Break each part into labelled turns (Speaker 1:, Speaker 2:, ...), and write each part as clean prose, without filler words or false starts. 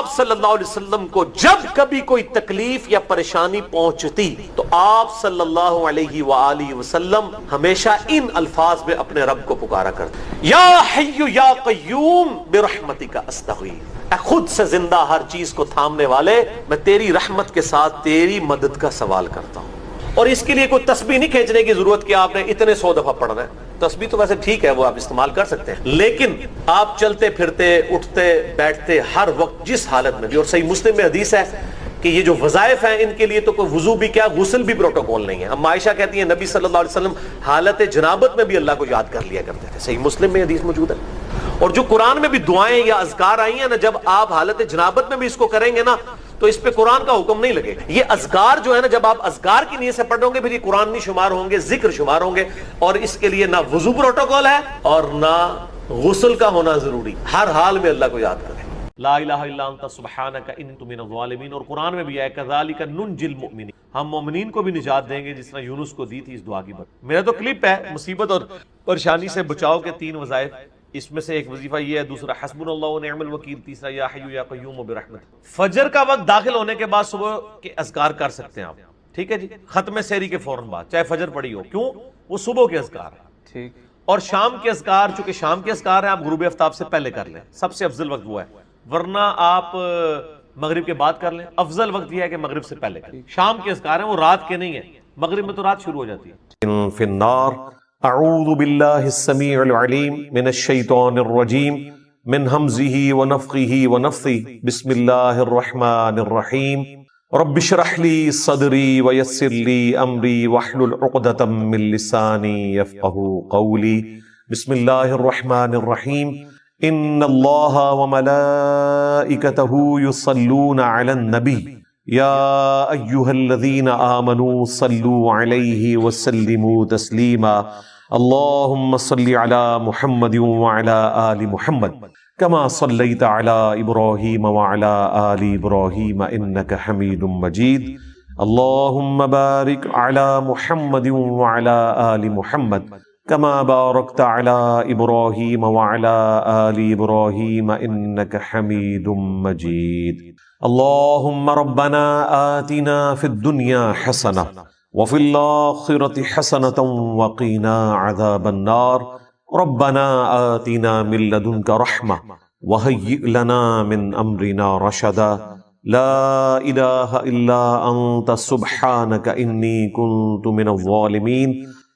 Speaker 1: آپ صلی اللہ علیہ وسلم کو جب کبھی کوئی تکلیف یا پریشانی پہنچتی تو آپ صلی اللہ علیہ وآلہ وسلم ہمیشہ ان الفاظ میں اپنے رب کو پکارا کرتے، یا حی یا قیوم برحمتک استغیث، اے خود سے زندہ ہر چیز کو تھامنے والے، میں تیری رحمت کے ساتھ تیری مدد کا سوال کرتا ہوں۔ اور اس کے لیے کوئی تسبیح نہیں کھینچنے کی ضرورت کہ آپ نے اتنے 100 دفعہ پڑھنا ہے، تسبیح تو ویسے ٹھیک ہے، وہ آپ استعمال کر سکتے ہیں، لیکن آپ چلتے پھرتے اٹھتے بیٹھتے ہر وقت جس حالت میں بھی، اور صحیح مسلم میں حدیث ہے کہ یہ جو وظائف ہیں ان کے لیے تو کوئی وضو بھی کیا غسل بھی پروٹوکول نہیں ہے۔ اب عائشہ کہتی ہیں نبی صلی اللہ علیہ وسلم حالت جنابت میں بھی اللہ کو یاد کر لیا کرتے تھے، صحیح مسلم میں حدیث موجود ہے۔ اور جو قرآن میں بھی دعائیں یا اذکار آئی ہیں نا، جب آپ حالت جنابت میں بھی اس کو کریں گے نا تو اس پہ قرآن کا حکم نہیں لگے گا۔ یہ اذکار جو ہے نا، جب آپ اذکار کی نیت سے پڑھ رہے ہوں گے پھر یہ قرآن نہیں شمار ہوں گے، ذکر شمار ہوں گے، اور اس کے لیے نہ وضو پروٹوکول ہے اور نہ غسل کا ہونا ضروری، ہر حال میں اللہ کو یاد کریں۔ لا الہ الا انت سبحانک انی کنت من الظالمین، اور قرآن میں بھی ہے کذالک ننجی المؤمنین، ہم مومنین کو بھی نجات دیں گے جس طرح یونس کو دی تھی اس دعا کی برکت۔ میرا تو کلپ ہے مصیبت اور پریشانی سے بچاؤ کے 3 وظائف، اس میں سے ایک وظیفہ یہ ہے، دوسرا حسبنا اللہ ونعم الوکیل، تیسرا یا حی یا قیوم برحمتک۔ فجر کا وقت داخل ہونے کے بعد صبح کے اذکار کر سکتے ہیں آپ، ٹھیک ہے جی، ختم سحری کے فوراً بعد چاہے فجر پڑی ہو، کیوں؟ وہ صبح کے اذکار ہیں، ٹھیک۔ اور شام کے اذکار، چونکہ شام کے اذکار ہیں، آپ غروب آفتاب سے پہلے کر لیں، سب سے افضل وقت وہ ہے، ورنہ آپ مغرب کے بعد کر لیں، افضل وقت یہ ہے کہ مغرب سے پہلے کریں۔ شام کے اذکار ہیں وہ رات کے نہیں ہیں، مغرب میں تو رات شروع ہو جاتی ہے۔ فی النار اعوذ باللہ السمیع العلیم من الشیطان الرجیم من ہمزہ ونفخہ ونفثہ، بسم اللہ الرحمن الرحیم، رب اشرح لی صدری ویسر لی امری واحلل عقدۃ من لسانی یفقہوا قولی، بسم اللہ الرحمن الرحیم، ان اللہ وملائکتہ یصلون علی النبی یا ایہا الذین آمنوا صلوا علیہ وسلموا تسلیما، اللہم صل علی محمد وعلی آل محمد کما صلیت علی ابراہیم وعلی آل ابراہیم انک حمید مجید، اللہم بارک علی محمد وعلی آل محمد کما بارکت علی ابراہیم وعلی آل ابراہیم انک حمید مجید، اللہم ربنا آتنا فی الدنیا حسنہ وفی الآخرۃ حسنۃ وقنا عذاب النار، ربنا آتنا من لدنک رحمہ وہیئ لنا من امرنا رشدا، لا الہ الا انت سبحانک انی کنت من الظالمین،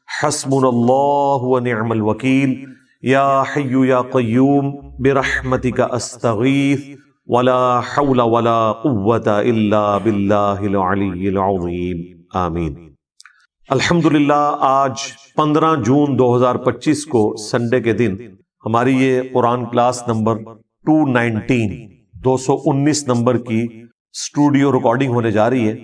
Speaker 1: حسبنا اللہ ونعم الوکیل، یا حی یا قیوم برحمتک استغیث، ولا حول ولا قوة الا باللہ العلی العظیم، آمین۔ الحمدللہ آج 15 جون 2025 کو سنڈے کے دن ہماری یہ قرآن کلاس نمبر 219 نمبر کی اسٹوڈیو ریکارڈنگ ہونے جا رہی ہے۔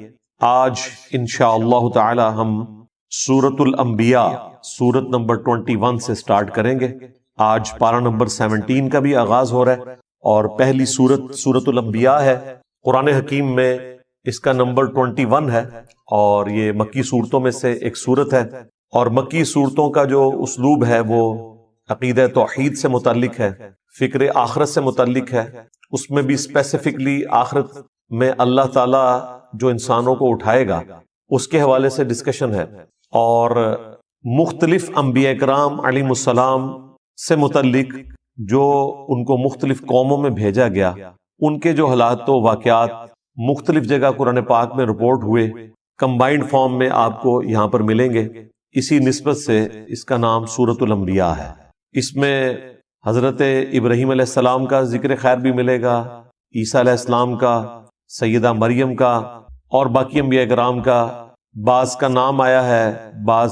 Speaker 1: آج انشاءاللہ تعالی ہم سورۃ الانبیاء سورت نمبر 21 سے سٹارٹ کریں گے۔ آج پارہ نمبر 17 کا بھی آغاز ہو رہا ہے اور پہلی سورت الانبیاء ہے۔ قرآن حکیم میں اس کا نمبر 21 ہے اور یہ مکی صورتوں میں سے ایک صورت ہے، اور مکی صورتوں کا جو اسلوب ہے وہ عقیدہ توحید سے متعلق ہے، فکر آخرت سے متعلق ہے، اس میں بھی اسپیسیفکلی آخرت میں اللہ تعالیٰ جو انسانوں کو اٹھائے گا اس کے حوالے سے ڈسکشن ہے، اور مختلف انبیاء کرام علیہم السلام سے متعلق جو ان کو مختلف قوموں میں بھیجا گیا، ان کے جو حالات و واقعات مختلف جگہ قرآن پاک میں رپورٹ ہوئے، کمبائنڈ فارم میں آپ کو یہاں پر ملیں گے۔ اسی نسبت سے اس کا نام سورۃ الانبیاء ہے۔ اس میں حضرت ابراہیم علیہ السلام کا ذکر خیر بھی ملے گا، عیسیٰ علیہ السلام کا، سیدہ مریم کا، اور باقی انبیاء کرام کا۔ بعض کا نام آیا ہے، بعض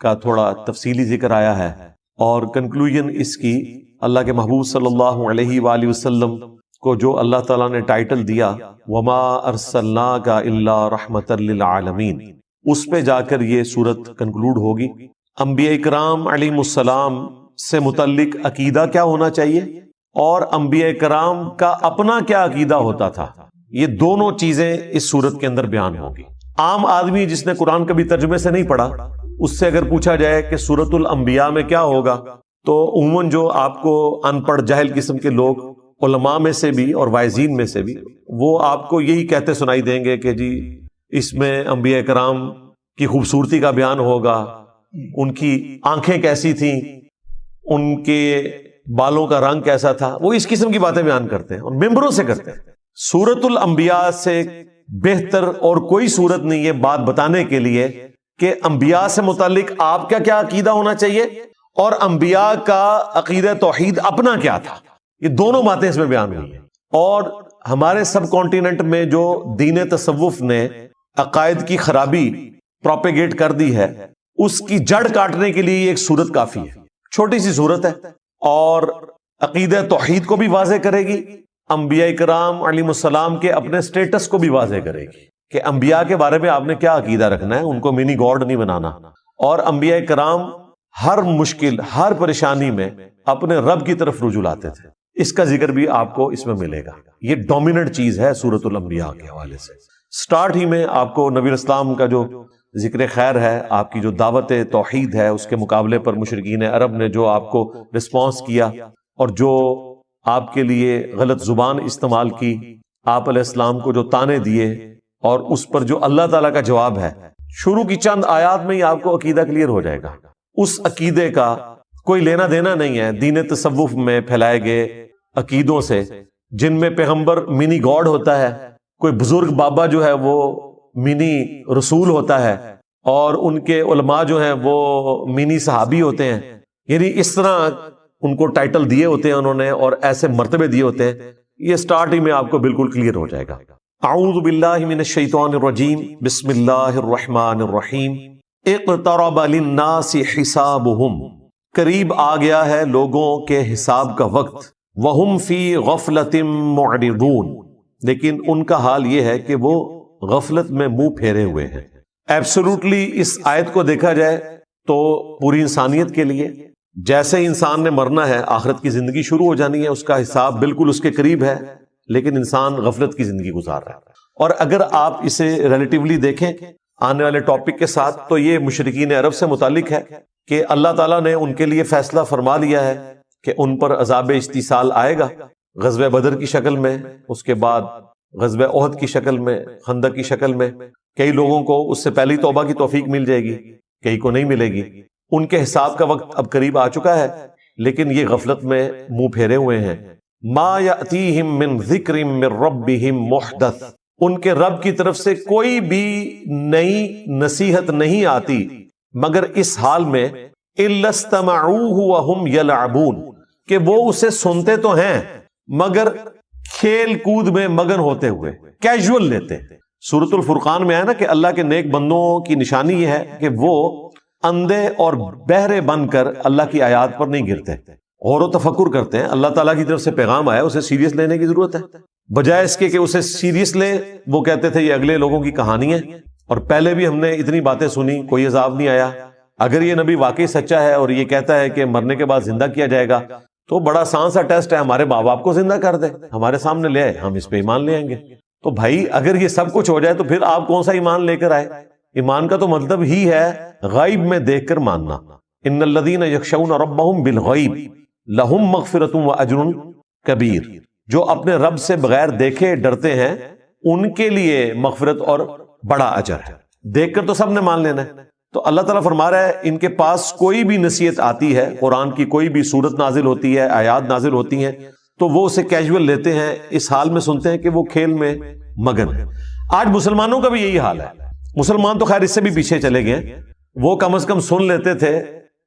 Speaker 1: کا تھوڑا تفصیلی ذکر آیا ہے، اور کنکلوژن اس کی اللہ کے محبوب صلی اللہ علیہ وآلہ وسلم کو جو اللہ تعالیٰ نے ٹائٹل دیا وما ارسلناک الا رحمۃ للعالمین، اس پہ جا کر یہ صورت کنکلوڈ ہوگی۔ انبیاء کرام علیہم السلام سے متعلق عقیدہ کیا ہونا چاہیے اور انبیاء کرام کا اپنا کیا عقیدہ ہوتا تھا، یہ دونوں چیزیں اس صورت کے اندر بیان ہوگی۔ عام آدمی جس نے قرآن کبھی ترجمے سے نہیں پڑھا، اس سے اگر پوچھا جائے کہ سورۃ الانبیاء میں کیا ہوگا، تو عموماً جو آپ کو ان پڑھ جاہل قسم کے لوگ
Speaker 2: علماء میں سے بھی اور واعظین میں سے بھی وہ آپ کو یہی کہتے سنائی دیں گے کہ جی اس میں انبیاء کرام کی خوبصورتی کا بیان ہوگا، ان کی آنکھیں کیسی تھیں، ان کے بالوں کا رنگ کیسا تھا، وہ اس قسم کی باتیں بیان کرتے ہیں اور ممبروں سے کرتے ہیں۔ سورۃ الانبیاء سے بہتر اور کوئی صورت نہیں ہے بات بتانے کے لیے کہ انبیاء سے متعلق آپ کا کیا عقیدہ ہونا چاہیے اور انبیاء کا عقیدہ توحید اپنا کیا تھا، یہ دونوں باتیں اس میں بیان ہوئی ہیں۔ اور ہمارے سب کانٹیننٹ میں جو دین تصوف نے عقائد کی خرابی پروپیگیٹ کر دی ہے، اس کی جڑ کاٹنے کے لیے ایک صورت کافی ہے، چھوٹی سی صورت ہے، اور عقیدہ توحید کو بھی واضح کرے گی، انبیاء کرام علیہ السلام کے اپنے سٹیٹس کو بھی واضح کرے گی کہ انبیاء کے بارے میں آپ نے کیا عقیدہ رکھنا ہے، ان کو منی گاڈ نہیں بنانا، اور انبیاء کرام ہر مشکل ہر پریشانی میں اپنے رب کی طرف رجوع لاتے تھے۔ اس کا ذکر بھی آپ کو اس میں ملے گا، یہ ڈومیننٹ چیز ہے سورۃ الانبیاء کے حوالے سے۔ سٹارٹ ہی میں آپ کو نبی اسلام کا جو ذکر خیر ہے، آپ کی جو دعوت توحید ہے، اس کے مقابلے پر مشرکین عرب نے جو آپ کو رسپانس کیا اور جو آپ کے لیے غلط زبان استعمال کی، آپ علیہ السلام کو جو تانے دیے اور اس پر جو اللہ تعالیٰ کا جواب ہے، شروع کی چند آیات میں ہی آپ کو عقیدہ کلیئر ہو جائے گا۔ اس عقیدے کا کوئی لینا دینا نہیں ہے دین تصوف میں پھیلائے گئے عقیدوں سے، جن میں پیغمبر منی گاڈ ہوتا ہے، کوئی بزرگ بابا جو ہے وہ منی رسول ہوتا ہے، اور ان کے علماء جو ہیں وہ منی صحابی ہوتے ہیں، یعنی اس طرح ان کو ٹائٹل دیے ہوتے ہیں انہوں نے اور ایسے مرتبے دیے ہوتے ہیں۔ یہ سٹارٹ ہی میں آپ کو بالکل کلیئر ہو جائے گا۔ اعوذ باللہ من الشیطان الرجیم، بسم اللہ الرحمن الرحیم۔ اقترب للناس حسابہم، قریب آ گیا ہے لوگوں کے حساب کا وقت، وہم فی غفلۃ معرضون، لیکن ان کا حال یہ ہے کہ وہ غفلت میں منہ پھیرے ہوئے ہیں۔ ایبسولوٹلی اس آیت کو دیکھا جائے تو پوری انسانیت کے لیے جیسے انسان نے مرنا ہے، آخرت کی زندگی شروع ہو جانی ہے، اس کا حساب بالکل اس کے قریب ہے، لیکن انسان غفلت کی زندگی گزار رہا ہے۔ اور اگر آپ اسے ریلیٹیولی دیکھیں آنے والے ٹاپک کے ساتھ، تو یہ مشرکین عرب سے متعلق ہے کہ اللہ تعالیٰ نے ان کے لیے فیصلہ فرما لیا ہے کہ ان پر عذاب استیصال آئے گا، غزوہ بدر کی شکل میں، اس کے بعد غزوہ احد کی شکل میں، خندق کی شکل میں۔ کئی لوگوں کو اس سے پہلی توبہ کی توفیق مل جائے گی، کئی کو نہیں ملے گی۔ ان کے حساب کا وقت اب قریب آ چکا ہے، لیکن یہ غفلت میں منہ پھیرے ہوئے ہیں۔ ما یأتیہم من ذکر من ربہم محدث، ان کے رب کی طرف سے کوئی بھی نئی نصیحت نہیں آتی مگر اس حال میں الا استمعوہ وہم یلعبون، کہ وہ اسے سنتے تو ہیں مگر کھیل کود میں مگن ہوتے ہوئے، کیجول لیتے۔ سورۃ الفرقان میں ہے نا کہ اللہ کے نیک بندوں کی نشانی یہ ہے کہ وہ اندھے اور بہرے بن کر اللہ کی آیات پر نہیں گرتے، غور و تفکر کرتے ہیں۔ اللہ تعالیٰ کی طرف سے پیغام آیا، اسے سیریس لینے کی ضرورت ہے، بجائے اس کے کہ اسے سیریس لے وہ کہتے تھے یہ اگلے لوگوں کی کہانی ہے، اور پہلے بھی ہم نے اتنی باتیں سنی، کوئی عذاب نہیں آیا۔ اگر یہ نبی واقعی سچا ہے اور یہ کہتا ہے کہ مرنے کے بعد زندہ کیا جائے گا، تو بڑا آسان سا ٹیسٹ ہے، ہمارے ماں باپ کو زندہ کر دے، ہمارے سامنے لے آئے، ہم اس پہ ایمان لے آئیں گے۔ تو بھائی اگر یہ سب کچھ ہو جائے تو پھر آپ کون سا ایمان لے کر آئے؟ ایمان کا تو مطلب ہی ہے غیب میں دیکھ کر ماننا۔ ان الذین یخشون ربہم بالغیب لہم مغفرۃ واجر کبیر، جو اپنے رب سے بغیر دیکھے ڈرتے ہیں ان کے لیے مغفرت اور بڑا اجر ہے۔ دیکھ کر تو سب نے مان لینا ہے۔ تو اللہ تعالیٰ فرما رہا ہے ان کے پاس کوئی بھی نصیحت آتی ہے، قرآن کی کوئی بھی صورت نازل ہوتی ہے، آیات نازل ہوتی ہیں، تو وہ اسے کیجول لیتے ہیں، اس حال میں سنتے ہیں کہ وہ کھیل میں مگن ہے۔ آج مسلمانوں کا بھی یہی حال ہے۔ مسلمان تو خیر اس سے بھی پیچھے چلے گئے، وہ کم از کم سن لیتے تھے،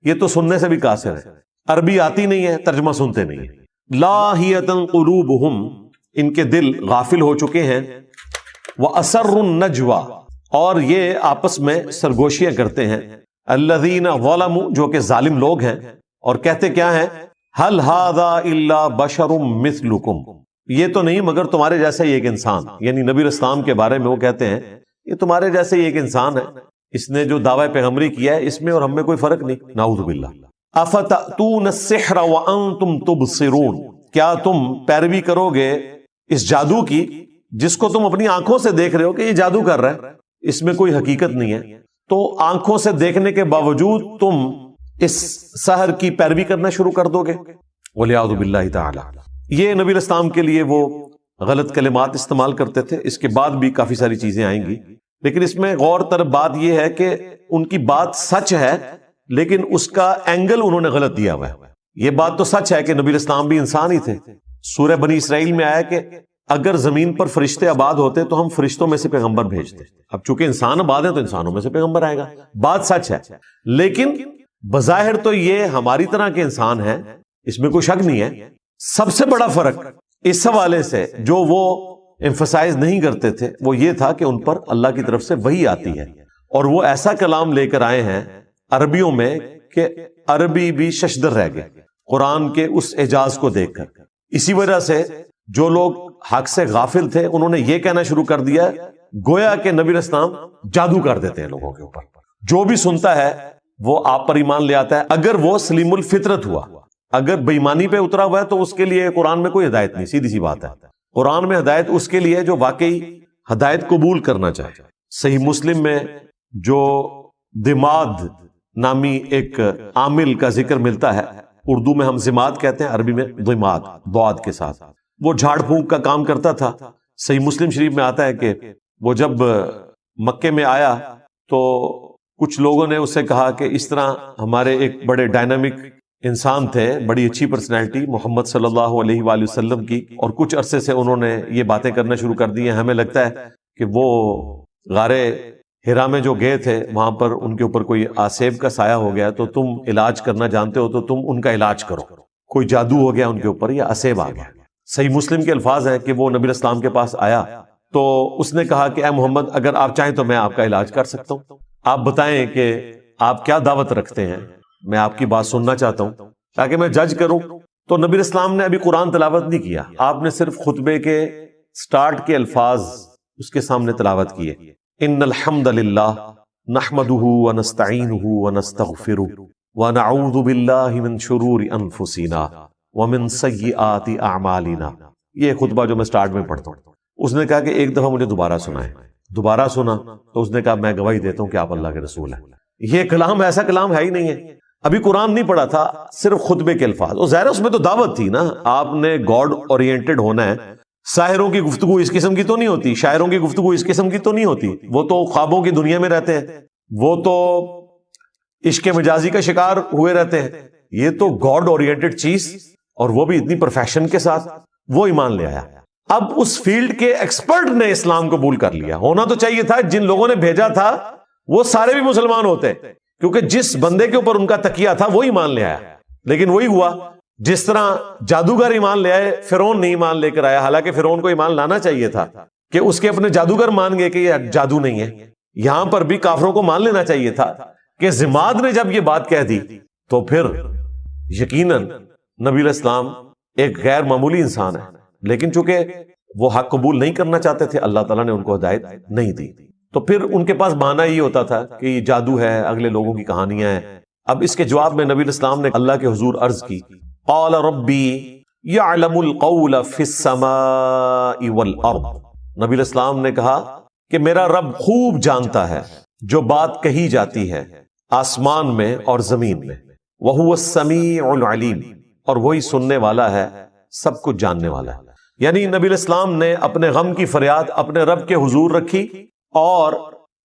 Speaker 2: یہ تو سننے سے بھی قاصر ہے، عربی آتی نہیں ہے، ترجمہ سنتے نہیں ہیں۔ لاہیۃ قلوبہم، ان کے دل غافل ہو چکے ہیں، وَأَسَرُّ النَّجْوَى، اور یہ آپس میں سرگوشیاں کرتے ہیں، الذین ظلموا، جو کہ ظالم لوگ ہیں، اور کہتے کیا ہیں، هل هذا الا بشر مثلکم، یہ تو نہیں مگر تمہارے جیسا ہی ایک انسان، یعنی نبی اسلام کے بارے میں وہ کہتے ہیں یہ تمہارے جیسے ہی ایک انسان ہے، اس نے جو دعوی پیغمبری کیا ہے اس میں اور ہم میں کوئی فرق نہیں، نعوذ باللہ۔ افتأتون السحر وانتم تبصرون، کیا تم پیروی کرو گے اس جادو کی جس کو تم اپنی آنکھوں سے دیکھ رہے ہو کہ یہ جادو کر رہا ہے، اس میں کوئی حقیقت نہیں ہے، تو آنکھوں سے دیکھنے کے باوجود تم اس سحر کی پیروی کرنا شروع کر دو گے، والعیاذ باللہ تعالی۔ یہ نبی علیہ السلام کے لیے وہ غلط کلمات استعمال کرتے تھے. اس کے بعد بھی کافی ساری چیزیں آئیں گی، لیکن اس میں غور طرف بات یہ ہے کہ ان کی بات سچ ہے لیکن اس کا اینگل انہوں نے غلط دیا ہوا ہے. یہ بات تو سچ ہے کہ نبی علیہ السلام بھی انسان ہی تھے. سورہ بنی اسرائیل میں آیا کہ اگر زمین پر فرشتے آباد ہوتے تو ہم فرشتوں میں سے پیغمبر بھیجتے. اب چونکہ انسان آباد ہیں تو انسانوں میں سے پیغمبر آئے گا. بات سچ ہے، لیکن بظاہر تو یہ ہماری طرح کے انسان ہیں، اس میں کوئی شک نہیں ہے. سب سے بڑا فرق اس حوالے سے جو وہ ایمفسائز نہیں کرتے تھے وہ یہ تھا کہ ان پر اللہ کی طرف سے وحی آتی ہے، اور وہ ایسا کلام لے کر آئے ہیں عربیوں میں کہ عربی بھی ششدر رہ گئے قرآن کے اس اعجاز کو دیکھ کر. اسی وجہ سے جو لوگ حق سے غافل تھے انہوں نے یہ کہنا شروع کر دیا گویا کہ نبی علیہ السلام جادو کر دیتے ہیں لوگوں کے اوپر. جو بھی سنتا ہے وہ آپ پر ایمان لے آتا ہے اگر وہ سلیم الفطرت ہوا. اگر بےایمانی پہ اترا ہوا ہے تو اس کے لیے قرآن میں کوئی ہدایت نہیں. سیدھی سی بات ہے، قرآن میں ہدایت اس کے لیے جو واقعی ہدایت قبول کرنا چاہے. صحیح مسلم میں جو دماد نامی ایک عامل کا ذکر ملتا ہے، اردو میں ہم زماد کہتے ہیں، عربی میں دماد ضاد کے ساتھ. وہ جھاڑ پھونک کا کام کرتا تھا. صحیح مسلم شریف میں آتا ہے کہ وہ جب مکے میں آیا تو کچھ لوگوں نے اس سے کہا کہ اس طرح ہمارے ایک بڑے ڈائنامک انسان تھے، بڑی اچھی پرسنالٹی محمد صلی اللہ علیہ وآلہ وسلم کی، اور کچھ عرصے سے انہوں نے یہ باتیں کرنا شروع کر دی ہیں. ہمیں لگتا ہے کہ وہ غار ہرا میں جو گئے تھے وہاں پر ان کے اوپر کوئی آسیب کا سایہ ہو گیا، تو تم علاج کرنا جانتے ہو تو تم ان کا علاج کرو. کوئی جادو ہو گیا ان کے اوپر یا آسیب آ گیا. صحیح مسلم کے الفاظ ہیں کہ وہ نبی علیہ السلام کے پاس آیا تو اس نے کہا کہ اے محمد اگر آپ چاہیں تو میں آپ کا علاج کر سکتا ہوں. آپ بتائیں کہ آپ کیا دعوت رکھتے ہیں، میں آپ کی بات سننا چاہتا ہوں تاکہ میں جج کروں. تو نبی علیہ السلام نے ابھی قرآن تلاوت نہیں کیا، آپ نے صرف خطبے کے سٹارٹ کے الفاظ اس کے سامنے تلاوت کیے. ان الحمد للہ نحمده ونستعینه ونستغفره ونعوذ باللہ من شرور انفسنا ومن سیئات اعمالنا. یہ خطبہ جو میں سٹارٹ میں پڑھتا ہوں. اس نے کہا کہ ایک دفعہ مجھے دوبارہ سنائیں. دوبارہ سنا تو اس نے کہا میں گواہی دیتا ہوں کہ آپ اللہ کے رسول ہیں. یہ کلام ایسا کلام ہے ہی نہیں ہے. ابھی قرآن نہیں پڑھا تھا، صرف خطبے کے الفاظ. اور ظاہر اس میں تو دعوت تھی نا، آپ نے گاڈ اورینٹڈ ہونا ہے. ساحروں کی گفتگو اس قسم کی تو نہیں ہوتی، شاعروں کی گفتگو اس قسم کی تو نہیں ہوتی. وہ تو خوابوں کی دنیا میں رہتے ہیں، وہ تو عشق مجازی کا شکار ہوئے رہتے ہیں. یہ تو گاڈ اورینٹڈ چیز، اور وہ بھی اتنی پرفیکشن کے ساتھ وہ ایمان لے آیا. اب اس فیلڈ کے ایکسپرٹ نے اسلام قبول کر لیا. ہونا تو چاہیے تھا جن لوگوں نے بھیجا تھا وہ سارے بھی مسلمان ہوتے، کیونکہ جس بندے کے اوپر ان کا تکیہ تھا وہ ایمان لے آیا. لیکن وہی ہوا جس طرح جادوگر ایمان لے آئے، فرعون نہیں ایمان لے کر آیا. حالانکہ فرعون کو ایمان لانا چاہیے تھا کہ اس کے اپنے جادوگر مان گئے کہ یہ جادو نہیں ہے. یہاں پر بھی کافروں کو مان لینا چاہیے تھا کہ زماد نے جب یہ بات کہہ دی تو پھر یقیناً نبی علیہ السلام ایک غیر معمولی انسان ہے. لیکن چونکہ وہ حق قبول نہیں کرنا چاہتے تھے، اللہ تعالیٰ نے ان کو ہدایت نہیں دی، تو پھر ان کے پاس بہانہ یہ ہوتا تھا کہ یہ جادو ہے، اگلے لوگوں کی کہانیاں ہیں. اب اس کے جواب میں نبی علیہ السلام نے اللہ کے حضور عرض کی، قال ربی یعلم القول فی السماء والارض. نبی علیہ السلام نے کہا کہ میرا رب خوب جانتا ہے جو بات کہی جاتی ہے آسمان میں اور زمین میں. وہو السمیع العلیم، اور وہی سننے والا ہے، سب کچھ جاننے والا ہے. یعنی نبی علیہ السلام نے اپنے غم کی فریاد اپنے رب کے حضور رکھی اور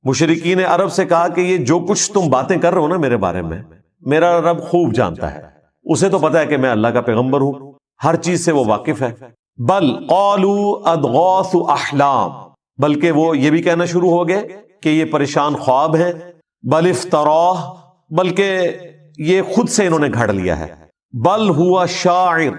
Speaker 2: مشرکین عرب سے کہا کہ یہ جو کچھ تم باتیں کر رہے ہو نا میرے بارے میں، میرا رب خوب جانتا ہے، اسے تو پتا ہے کہ میں اللہ کا پیغمبر ہوں، ہر چیز سے وہ واقف ہے. بل قالوا اضغاث احلام، بلکہ وہ یہ بھی کہنا شروع ہو گئے کہ یہ پریشان خواب ہیں. بل افتراہ، بلکہ یہ خود سے انہوں نے گھڑ لیا ہے. بل ہوا شاعر،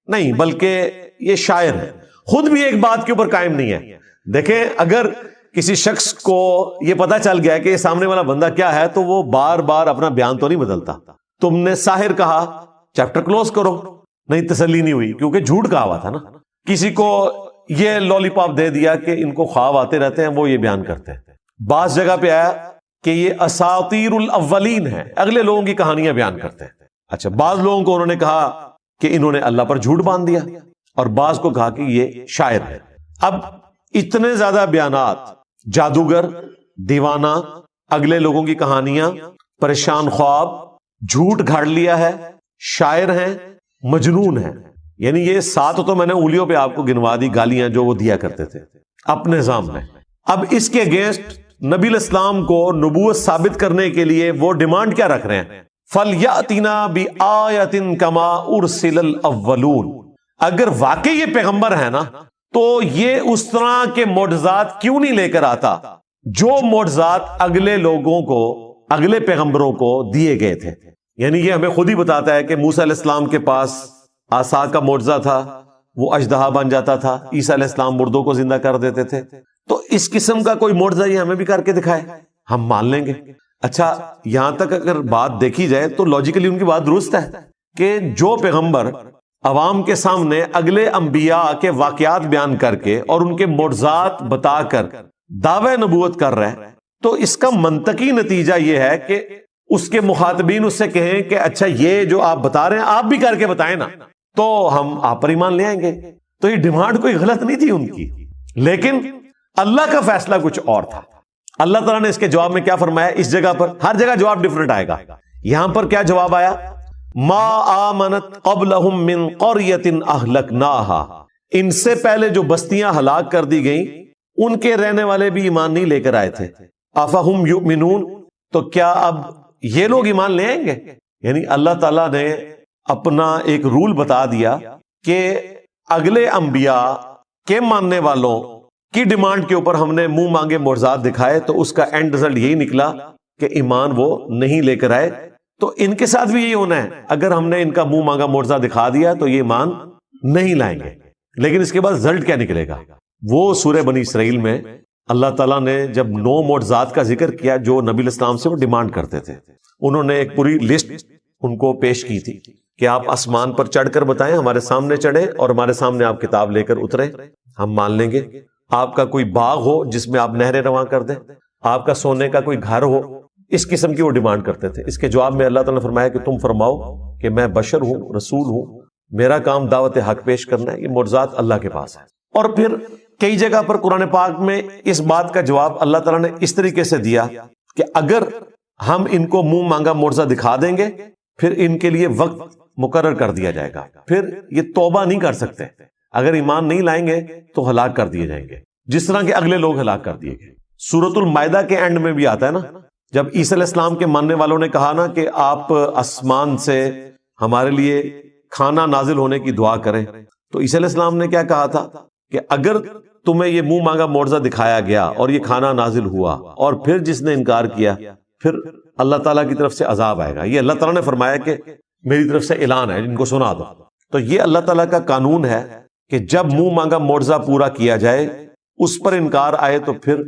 Speaker 2: نہیں بلکہ یہ شاعر ہے. خود بھی ایک بات کے اوپر قائم نہیں ہے. دیکھیں اگر کسی شخص کو یہ پتا چل گیا کہ یہ سامنے والا بندہ کیا ہے تو وہ بار بار اپنا بیان تو نہیں بدلتا. تم نے ساحر کہا، چیپٹر کلوز کرو. نہیں، تسلی نہیں ہوئی کیونکہ جھوٹ کہا ہوا تھا نا. کسی کو یہ لالی پاپ دے دیا کہ ان کو خواب آتے رہتے ہیں، وہ یہ بیان کرتے ہیں. بعض جگہ پہ آیا کہ یہ اساطیر الاولین ہے، اگلے لوگوں کی کہانیاں بیان کرتے ہیں. اچھا، بعض لوگوں کو انہوں نے کہا کہ انہوں نے اللہ پر جھوٹ باندھ دیا، اور بعض کو کہا کہ یہ شاعر ہے. اب اتنے زیادہ بیانات، جادوگر، دیوانہ، اگلے لوگوں کی کہانیاں، پریشان خواب، جھوٹ گھاڑ لیا ہے، شاعر ہیں، مجنون ہیں. یعنی یہ 7 تو میں نے انگلیوں پہ آپ کو گنوا دی گالیاں جو وہ دیا کرتے تھے اپنے نظام میں. اب اس کے اگینسٹ نبی الاسلام کو نبوت ثابت کرنے کے لیے وہ ڈیمانڈ کیا رکھ رہے ہیں؟ فَلْيَأْتِنَا بِآیَةٍ كَمَا أُرْسِلَ الْأَوَّلُونَ. اگر واقعی یہ پیغمبر ہے نا تو یہ اس طرح کے معجزات کیوں نہیں لے کر آتا جو معجزات اگلے لوگوں کو، اگلے پیغمبروں کو دیے گئے تھے. یعنی یہ ہمیں خود ہی بتاتا ہے کہ موسیٰ علیہ السلام کے پاس عصا کا معجزہ تھا، وہ اژدہا بن جاتا تھا. عیسیٰ علیہ السلام مردوں کو زندہ کر دیتے تھے. تو اس قسم کا کوئی معجزہ یہ ہمیں بھی کر کے دکھائے، ہم مان لیں گے. اچھا، یہاں تک اگر بات دیکھی جائے تو لاجیکلی ان کی بات درست ہے کہ جو پیغمبر عوام کے سامنے اگلے انبیاء کے واقعات بیان کر کے اور ان کے معجزات بتا کر دعوی نبوت کر رہے ہیں، تو اس کا منطقی نتیجہ یہ ہے کہ اس کے مخاطبین اس سے کہیں کہ اچھا یہ جو آپ بتا رہے ہیں آپ بھی کر کے بتائیں نا، تو ہم آپ پر ایمان لے آئیں گے. تو یہ ڈیمانڈ کوئی غلط نہیں تھی ان کی، لیکن اللہ کا فیصلہ کچھ اور تھا. اللہ تعالیٰ نے اس کے جواب میں کیا فرمایا؟ اس جگہ پر ہر جگہ جواب ڈیفرنٹ آئے گا. یہاں پر کیا جواب آیا؟ ما آمنت قبلہم من قریۃ اہلکناہا. ان سے پہلے جو بستیاں ہلاک کر دی گئیں ان کے رہنے والے بھی ایمان نہیں لے کر آئے تھے. افہم یؤمنون. تو کیا اب یہ لوگ ایمان لے آئیں گے؟ یعنی اللہ تعالیٰ نے اپنا ایک رول بتا دیا کہ اگلے انبیاء کے ماننے والوں کی ڈیمانڈ کے اوپر ہم نے منہ مانگے معجزات دکھائے، تو اس کا اینڈ رزلٹ یہی نکلا کہ ایمان وہ نہیں لے کر آئے. تو ان کے ساتھ بھی یہی ہونا ہے، اگر ہم نے ان کا منہ مانگا معجزہ دکھا دیا تو یہ ایمان نہیں لائیں گے. لیکن اس کے بعد رزلٹ کیا نکلے گا؟ وہ سورہ بنی اسرائیل میں اللہ تعالیٰ نے جب 9 معجزات کا ذکر کیا جو نبی الاسلام سے وہ ڈیمانڈ کرتے تھے، انہوں نے ایک پوری لسٹ ان کو پیش کی تھی کہ آپ آسمان پر چڑھ کر بتائیں، ہمارے سامنے چڑھے اور ہمارے سامنے آپ کتاب لے کر اترے، ہم مان لیں گے. آپ کا کوئی باغ ہو جس میں آپ نہریں رواں کر دیں، آپ کا سونے کا کوئی گھر ہو، اس قسم کی وہ ڈیمانڈ کرتے تھے. اس کے جواب میں اللہ تعالیٰ نے فرمایا کہ تم فرماؤ کہ میں بشر ہوں، رسول ہوں، میرا کام دعوت حق پیش کرنا ہے. یہ معجزات اللہ کے پاس ہے. اور پھر کئی جگہ پر قرآن پاک میں اس بات کا جواب اللہ تعالیٰ نے اس طریقے سے دیا کہ اگر ہم ان کو منہ مانگا معجزہ دکھا دیں گے پھر ان کے لیے وقت مقرر کر دیا جائے گا، پھر یہ توبہ نہیں کر سکتے. اگر ایمان نہیں لائیں گے تو ہلاک کر دیے جائیں گے، جس طرح کے اگلے لوگ ہلاک کر دیے گئے. سورۃ المائدہ کے اینڈ میں بھی آتا ہے نا، جب عیسیٰ علیہ السلام کے ماننے والوں نے کہا نا کہ آپ آسمان سے ہمارے لیے کھانا نازل ہونے کی دعا کریں، تو عیسیٰ علیہ السلام نے کیا کہا تھا کہ اگر تمہیں یہ منہ مانگا معجزہ دکھایا گیا اور یہ کھانا نازل ہوا اور پھر جس نے انکار کیا پھر اللہ تعالیٰ کی طرف سے عذاب آئے گا. یہ اللہ تعالیٰ نے فرمایا کہ میری طرف سے اعلان ہے، ان کو سنا دو. تو یہ اللہ تعالیٰ کا قانون ہے کہ جب منہ مانگا معجزہ پورا کیا جائے، اس پر انکار آئے تو پھر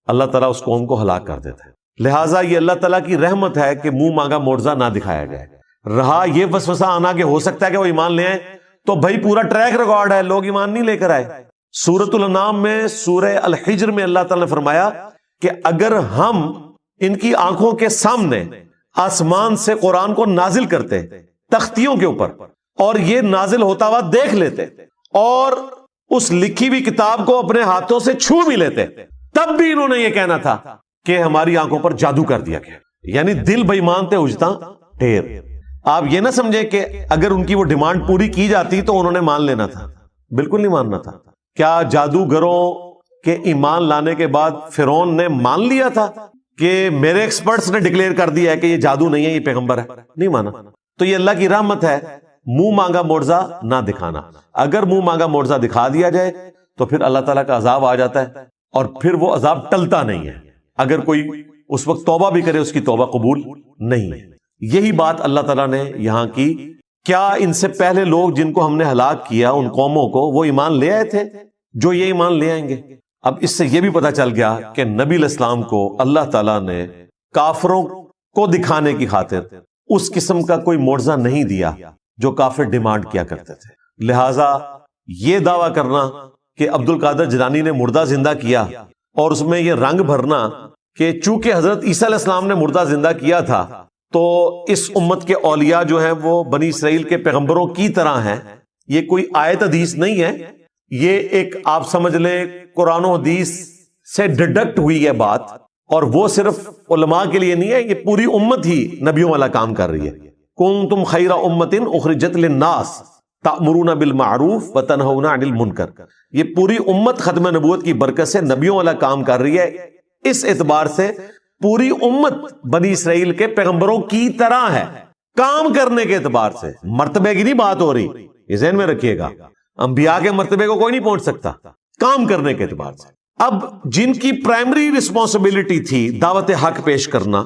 Speaker 2: اللہ تعالیٰ اس قوم کو ہلاک کر دیتا ہے. لہٰذا یہ اللہ تعالیٰ کی رحمت ہے کہ منہ مانگا معجزہ نہ دکھایا جائے. رہا یہ وسوسہ آنا کہ ہو سکتا ہے کہ وہ ایمان لے آئیں، تو بھائی پورا ٹریک ریکارڈ ہے، لوگ ایمان نہیں لے کر آئے. سورۃ الانعام میں سورہ الحجر میں اللہ تعالیٰ نے فرمایا کہ اگر ہم ان کی آنکھوں کے سامنے آسمان سے قرآن کو نازل کرتے تختیوں کے اوپر اور یہ نازل ہوتا ہوا دیکھ لیتے اور اس لکھی ہوئی کتاب کو اپنے ہاتھوں سے چھو بھی لیتے، تب بھی انہوں نے یہ کہنا تھا کہ ہماری آنکھوں پر جادو کر دیا گیا. یعنی دل بے ایمان تھے اجتا ٹھیر. آپ یہ نہ سمجھے کہ اگر ان کی وہ ڈیمانڈ پوری کی جاتی تو انہوں نے مان لینا تھا. بالکل نہیں ماننا تھا. کیا جادوگروں کے ایمان لانے کے بعد فرعون نے مان لیا تھا کہ میرے ایکسپرٹس نے ڈکلیئر کر دیا ہے کہ یہ جادو نہیں ہے، یہ پیغمبر ہے؟ نہیں مانا. تو یہ اللہ کی رحمت ہے، منہ مانگا معجزہ نہ دکھانا. اگر منہ مانگا معجزہ دکھا دیا جائے تو پھر اللہ تعالیٰ کا عذاب آ جاتا ہے اور پھر وہ عذاب ٹلتا نہیں ہے. اگر کوئی اس وقت توبہ بھی کرے اس کی توبہ قبول نہیں ہے. یہی بات اللہ تعالیٰ نے یہاں کی. کیا ان سے پہلے لوگ جن کو ہم نے ہلاک کیا ان قوموں کو وہ ایمان لے آئے تھے جو یہ ایمان لے آئیں گے؟ اب اس سے یہ بھی پتا چل گیا کہ نبی علیہ السلام کو اللہ تعالیٰ نے کافروں کو دکھانے کی خاطر اس قسم کا کوئی معجزہ نہیں دیا جو کافر ڈیمانڈ کیا کرتے تھے. لہٰذا یہ دعویٰ کرنا کہ عبد القادر جیلانی نے مردہ زندہ کیا اور اس میں یہ رنگ بھرنا کہ چونکہ حضرت عیسیٰ علیہ السلام نے مردہ زندہ کیا تھا تو اس امت کے اولیاء جو ہیں وہ بنی اسرائیل کے پیغمبروں کی طرح ہیں، یہ کوئی آیت حدیث نہیں ہے. یہ ایک آپ سمجھ لیں قرآن و حدیث سے ڈڈکٹ ہوئی ہے بات، اور وہ صرف علماء کے لیے نہیں ہے، یہ پوری امت ہی نبیوں والا کام کر رہی ہے. کنتم خیر امۃ اخرجت للناس تأمرون بالمعروف وتنہون عن المنکر. یہ پوری امت ختم نبوت کی برکت سے نبیوں والا کام کر رہی ہے. اس اعتبار سے پوری امت بنی اسرائیل کے پیغمبروں کی طرح ہے کام کرنے کے اعتبار سے. مرتبے کی نہیں بات ہو رہی, یہ ذہن میں رکھیے گا. انبیاء کے مرتبے کو کوئی نہیں پہنچ سکتا کام کرنے کے اعتبار سے. اب جن کی پرائمری رسپانسبلٹی تھی دعوت حق پیش کرنا,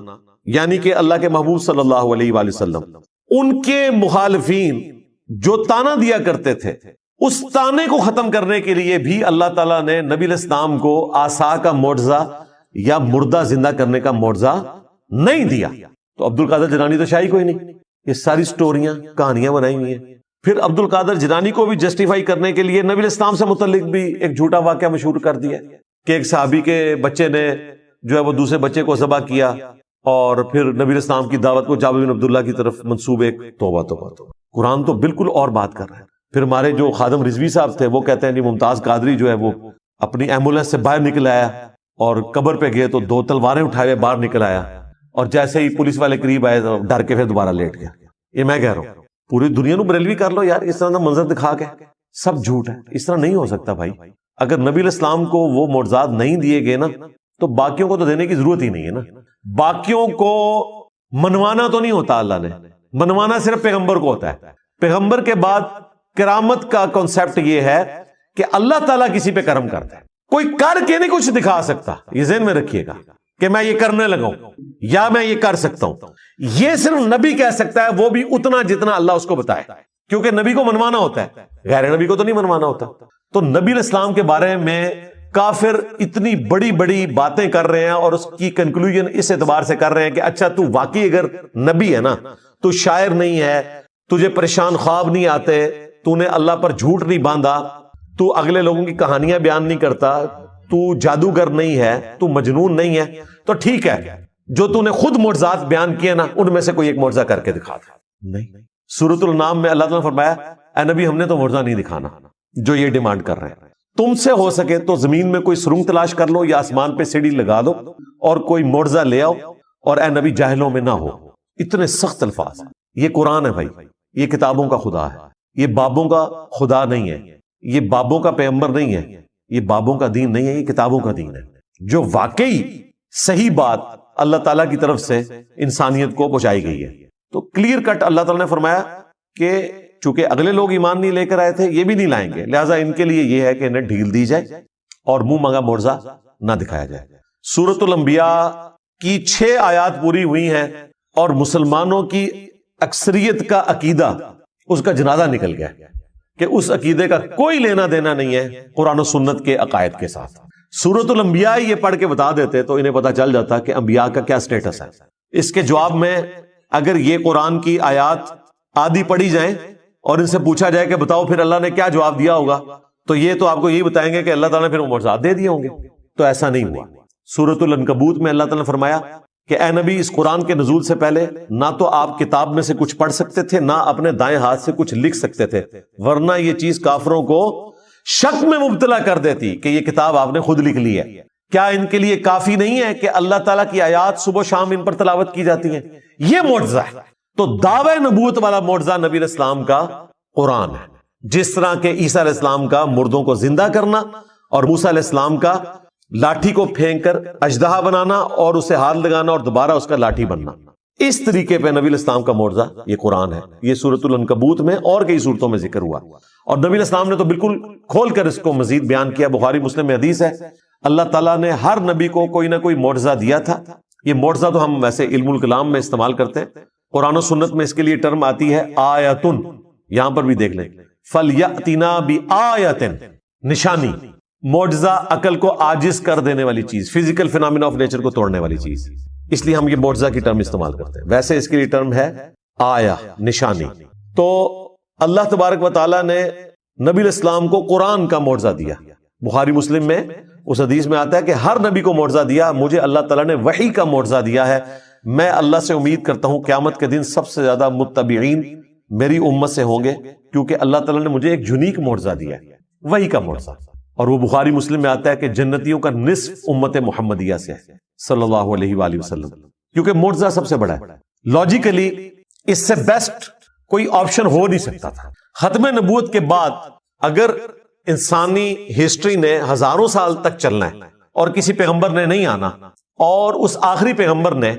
Speaker 2: یعنی کہ اللہ کے محبوب صلی اللہ علیہ وآلہ وسلم, ان کے مخالفین جو تانا دیا کرتے تھے, اس تانے کو ختم کرنے کے لیے بھی اللہ تعالیٰ نے نبی علیہ السلام کو عصا کا معجزہ یا مردہ زندہ کرنے کا معجزہ نہیں دیا. تو عبد القادر جیلانی تو شاہی کوئی نہیں, یہ ساری سٹوریاں کہانیاں بنائی ہوئی ہیں. پھر عبد القادر جیلانی کو بھی جسٹیفائی کرنے کے لیے نبی علیہ السلام سے متعلق بھی ایک جھوٹا واقعہ مشہور کر دیا کہ ایک صحابی کے بچے نے جو ہے وہ دوسرے بچے کو ذبح کیا, اور پھر نبی علیہ السلام کی دعوت کو جابر بن عبداللہ کی طرف منسوب. ایک توبہ توبہ توبہ. قرآن تو بالکل اور بات کر رہا ہے. پھر ہمارے جو خادم رضوی صاحب تھے وہ کہتے ہیں جی ممتاز قادری جو ہے وہ اپنی ایمبولینس سے باہر نکل آیا اور قبر پہ گئے تو 2 تلواریں اٹھائے باہر نکل آیا, اور جیسے ہی پولیس والے قریب آئے تو ڈر کے پھر دوبارہ لیٹ گیا. یہ میں کہہ رہا ہوں پوری دنیا نو بریلوی کر لو یار, اس طرح کا منظر دکھا کے سب جھوٹ ہے. اس طرح نہیں ہو سکتا بھائی. اگر نبی علیہ السلام کو وہ معجزات نہیں دیے گئے نا تو باقیوں کو تو دینے کی ضرورت ہی نہیں ہے نا. باقیوں کو منوانا تو نہیں ہوتا, اللہ نے منوانا صرف پیغمبر کو ہوتا ہے. پیغمبر کے بعد کرامت کا کنسپٹ یہ ہے کہ اللہ تعالیٰ کسی پہ کرم کرتا ہے. کوئی کر کے نہیں کچھ دکھا سکتا, یہ ذہن میں رکھیے گا کہ میں یہ کرنے لگا ہوں یا میں یہ کر سکتا ہوں. یہ صرف نبی کہہ سکتا ہے, وہ بھی اتنا جتنا اللہ اس کو بتائے, کیونکہ نبی کو منوانا ہوتا ہے, غیر نبی کو تو نہیں منوانا ہوتا. تو نبی علیہ السلام کے بارے میں کافر اتنی بڑی بڑی باتیں کر رہے ہیں اور اس کی کنکلوژن اس اعتبار سے کر رہے ہیں کہ اچھا تو واقعی اگر نبی ہے نا, تو شاعر نہیں ہے, تجھے پریشان خواب نہیں آتے, تو نے اللہ پر جھوٹ نہیں باندھا, تو اگلے لوگوں کی کہانیاں بیان نہیں کرتا, تو جادوگر نہیں ہے, تو مجنون نہیں ہے, تو ٹھیک ہے جو تو نے خود معجزات بیان کیے نا ان میں سے کوئی ایک معجزہ کر کے دکھا تھا. نہیں, سورۃ الانعام میں اللہ تعالیٰ نے فرمایا اے نبی ہم نے تو معجزہ نہیں دکھانا جو یہ ڈیمانڈ کر رہے ہیں. تم سے ہو سکے تو زمین میں کوئی سرنگ تلاش کر لو یا آسمان پہ سیڑھی لگا دو اور کوئی معجزہ لے آؤ, اور اے نبی جاہلوں میں نہ ہو. اتنے سخت الفاظ. یہ قرآن ہے بھائی, یہ کتابوں کا خدا ہے, یہ بابوں کا خدا نہیں ہے, یہ بابوں کا پیغمبر نہیں ہے, یہ بابوں کا دین نہیں ہے, یہ کتابوں کا دین ہے جو واقعی صحیح بات اللہ تعالیٰ کی طرف سے انسانیت کو پہنچائی گئی ہے. تو کلیئر کٹ اللہ تعالیٰ نے فرمایا کہ چونکہ اگلے لوگ ایمان نہیں لے کر آئے تھے, یہ بھی نہیں لائیں گے, لہٰذا ان کے لیے یہ ہے کہ انہیں ڈھیل دی جائے اور منہ مانگا معجزہ نہ دکھایا جائے. سورۃ الانبیاء کی 6 آیات پوری ہوئی ہیں اور مسلمانوں کی اکثریت کا عقیدہ اس کا جنازہ نکل گیا کہ اس عقیدے کا کوئی لینا دینا نہیں ہے قرآن و سنت کے عقائد کے ساتھ. سورۃ الانبیاء یہ پڑھ کے بتا دیتے تو انہیں پتا چل جاتا کہ انبیاء کا کیا سٹیٹس ہے. اس کے جواب میں اگر یہ قرآن کی آیات آدھی پڑھی جائیں اور ان سے پوچھا جائے کہ بتاؤ پھر اللہ نے کیا جواب دیا ہوگا, تو یہ تو آپ کو یہی بتائیں گے کہ اللہ تعالیٰ نے پھر معجزات دے دیے ہوں گے. تو ایسا نہیں ہوا. سورۃ العنکبوت میں اللہ تعالیٰ نے فرمایا کہ اے نبی اس قرآن کے نزول سے پہلے نہ تو آپ کتاب میں سے کچھ پڑھ سکتے تھے نہ اپنے دائیں ہاتھ سے کچھ لکھ سکتے تھے, ورنہ یہ چیز کافروں کو شک میں مبتلا کر دیتی کہ یہ کتاب آپ نے خود لکھ لی ہے. کیا ان کے لیے کافی نہیں ہے کہ اللہ تعالیٰ کی آیات صبح و شام ان پر تلاوت کی جاتی ہیں؟ یہ معجزہ ہے. تو دعوی نبوت والا معجزہ نبی علیہ السلام کا قرآن ہے, جس طرح کہ عیسیٰ علیہ السلام کا مردوں کو زندہ کرنا اور موسیٰ علیہ السلام کا لاٹھی کو پھینک کر اژدہا بنانا اور اسے ہاتھ لگانا اور دوبارہ اس کا لاٹھی بننا. اس طریقے پہ نبی علیہ السلام کا معجزہ یہ قرآن ہے. یہ سورۃ العنکبوت میں اور کئی صورتوں میں ذکر ہوا, اور نبی علیہ السلام نے تو بالکل کھول کر اس کو مزید بیان کیا. بخاری مسلم میں حدیث ہے اللہ تعالیٰ نے ہر نبی کو کوئی نہ کوئی معجزہ دیا تھا. یہ معجزہ تو ہم ویسے علم الکلام میں استعمال کرتے ہیں, قرآن و سنت میں اس کے لیے ٹرم آتی ہے آیتن. یہاں پر بھی دیکھ لیں فَلْيَأْتِنَا بِآیَةٍ, نشانی, معجزہ عقل کو عاجز کر دینے والی چیز, فزیکل فینامنا آف نیچر کو توڑنے والی چیز, اس لیے ہم یہ معجزہ کی ٹرم استعمال کرتے ہیں. ویسے اس کے لیے ٹرم ہے آیا, نشانی. تو اللہ تبارک و تعالیٰ نے نبی علیہ السلام کو قرآن کا معجزہ دیا. بخاری مسلم میں اس حدیث میں آتا ہے کہ ہر نبی کو معجزہ دیا, مجھے اللہ تعالیٰ نے وحی کا معجزہ دیا ہے. میں اللہ سے امید کرتا ہوں قیامت کے دن سب سے زیادہ متبعین میری امت سے ہوں گے, کیونکہ اللہ تعالیٰ نے مجھے ایک یونیک معجزہ دیا ہے, وحی کا معجزہ. اور وہ بخاری مسلم میں آتا ہے کہ جنتیوں کا نصف امت محمدیہ سے ہے صلی اللہ علیہ وآلہ وسلم, کیونکہ معجزہ سب سے بڑا ہے. لاجیکلی اس سے بیسٹ کوئی آپشن ہو نہیں سکتا تھا. ختم نبوت کے بعد اگر انسانی ہسٹری نے ہزاروں سال تک چلنا ہے اور کسی پیغمبر نے نہیں آنا اور اس آخری پیغمبر نے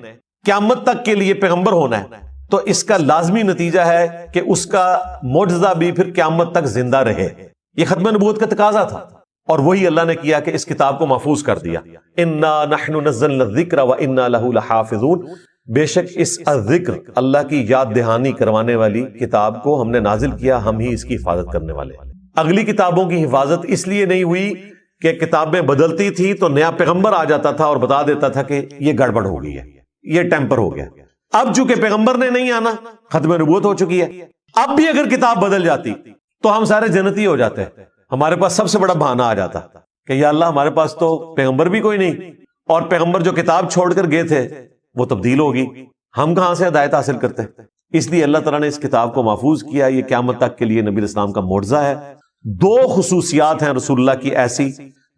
Speaker 2: قیامت تک کے لیے پیغمبر ہونا ہے، تو اس کا لازمی نتیجہ ہے کہ اس کا معجزہ بھی پھر قیامت تک زندہ رہے۔ یہ ختم نبوت کا تقاضا تھا، اور وہی اللہ نے کیا کہ اس کتاب کو محفوظ کر دیا۔ انا نحن نزلنا الذکر وانا لہ لحافظون، بے شک اس الذکر اللہ کی یاد دہانی کروانے والی کتاب کو ہم نے نازل کیا، ہم ہی اس کی حفاظت کرنے والے۔ اگلی کتابوں کی حفاظت اس لیے نہیں ہوئی کہ کتابیں بدلتی تھی تو نیا پیغمبر آ جاتا تھا اور بتا دیتا تھا کہ یہ گڑبڑ ہو گئی ہے، یہ ٹیمپر ہو گیا۔ اب چونکہ پیغمبر نے نہیں آنا، ختم نبوت ہو چکی ہے، اب بھی اگر کتاب بدل جاتی تو ہم سارے جنتی ہو جاتے، ہمارے پاس سب سے بڑا بہانہ آ جاتا کہ یا اللہ ہمارے پاس تو پیغمبر بھی کوئی نہیں، اور پیغمبر جو کتاب چھوڑ کر گئے تھے وہ تبدیل ہوگی، ہم کہاں سے ہدایت حاصل کرتے؟ اس لیے اللہ تعالیٰ نے اس کتاب کو محفوظ کیا۔ یہ قیامت تک کے لیے نبی اسلام کا معجزہ ہے۔ دو خصوصیات ہیں رسول اللہ کی ایسی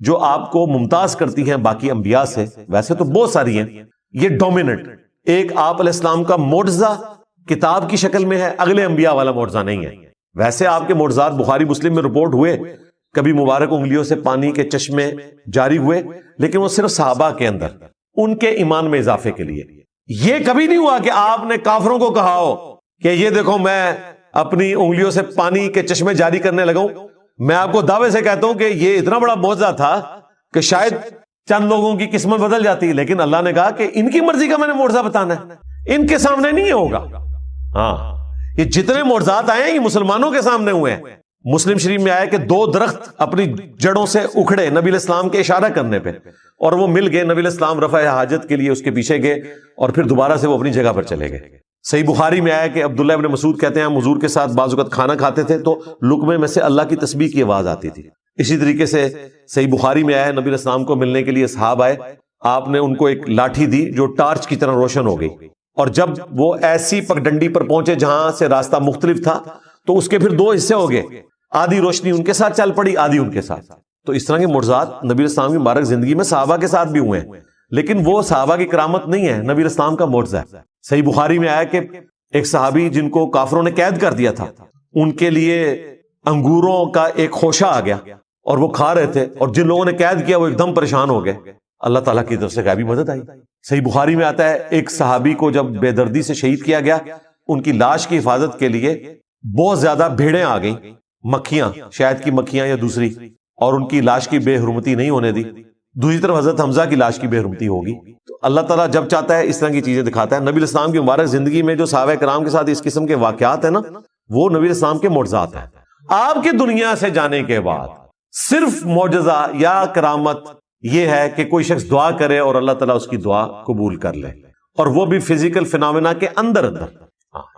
Speaker 2: جو آپ کو ممتاز کرتی ہیں باقی انبیاء سے، ویسے تو بہت ساری ہیں، یہ ڈومیننٹ۔ ایک آپ علیہ السلام کا معجزہ کتاب کی شکل میں ہے، اگلے انبیاء والا معجزہ نہیں ہے۔ ویسے آپ کے معجزات بخاری مسلم میں رپورٹ ہوئے، کبھی مبارک انگلیوں سے پانی کے چشمے جاری ہوئے، لیکن وہ صرف صحابہ کے اندر، ان کے ایمان میں اضافے کے لیے۔ یہ کبھی نہیں ہوا کہ آپ نے کافروں کو کہا ہو کہ یہ دیکھو میں اپنی انگلیوں سے پانی کے چشمے جاری کرنے لگا ہوں۔ میں آپ کو دعوے سے کہتا ہوں کہ یہ اتنا بڑا معجزہ تھا کہ شاید چند لوگوں کی قسمت بدل جاتی، لیکن اللہ نے کہا کہ ان کی مرضی کا میں نے معجزہ بتانا ہے، ان کے سامنے نہیں ہوگا۔ ہاں، یہ جتنے معجزات آئے ہیں یہ مسلمانوں کے سامنے ہوئے ہیں۔ مسلم شریف میں آیا کہ دو درخت اپنی جڑوں سے اکھڑے نبی علیہ السلام کے اشارہ کرنے پہ، اور وہ مل گئے، نبی علیہ السلام رفع حاجت کے لیے اس کے پیچھے گئے اور پھر دوبارہ سے وہ اپنی جگہ پر چلے گئے۔ صحیح بخاری میں آیا کہ عبداللہ ابن مسعود کہتے ہیں ہم حضور کے ساتھ بعض اوقات کھانا کھاتے تھے تو لقمے میں سے اللہ کی تسبیح کی آواز آتی تھی۔ اسی طریقے سے صحیح بخاری میں آیا نبی علیہ السلام کو ملنے کے لیے اصحاب آئے، آپ نے ان کو ایک لاٹھی دی جو ٹارچ کی طرح روشن ہو گئی، اور جب وہ ایسی پگڈنڈی پر پہنچے جہاں سے راستہ مختلف تھا تو اس کے پھر دو حصے ہو گئے، آدھی روشنی ان کے ساتھ چل پڑی، آدھی ان کے ساتھ۔ تو اس طرح کے معجزات نبی علیہ السلام کی مبارک زندگی میں صحابہ کے ساتھ بھی ہوئے ہیں، لیکن وہ صحابہ کی کرامت نہیں ہے، نبی علیہ السلام کا معجزہ ہے۔ صحیح بخاری میں آیا کہ ایک صحابی جن کو کافروں نے قید کر دیا تھا، ان کے لیے انگوروں کا ایک خوشہ آ گیا اور وہ کھا رہے تھے، اور جن لوگوں نے قید کیا وہ ایک دم پریشان ہو گئے، اللہ تعالیٰ کی طرف سے غیبی مدد آئی۔ صحیح بخاری میں آتا ہے ایک صحابی کو جب بے دردی سے شہید کیا گیا، ان کی لاش کی حفاظت کے لیے بہت زیادہ بھیڑیں آ گئیں، مکھیاں، شاید کی مکھیاں یا دوسری، اور ان کی لاش کی بے حرمتی نہیں ہونے دی۔ دوسری طرف حضرت حمزہ کی لاش کی بے حرمتی ہوگی۔ تو اللہ تعالیٰ جب چاہتا ہے اس طرح کی چیزیں دکھاتا ہے۔ نبی علیہ السلام کی مبارک زندگی میں جو صحابہ کرام کے ساتھ اس قسم کے واقعات ہیں نا، وہ نبی علیہ السلام کے معجزات ہیں۔ آپ کے دنیا سے جانے کے بعد صرف معجزہ یا کرامت یہ ہے کہ کوئی شخص دعا کرے اور اللہ تعالیٰ اس کی دعا قبول کر لے، اور وہ بھی فزیکل فینومینا کے اندر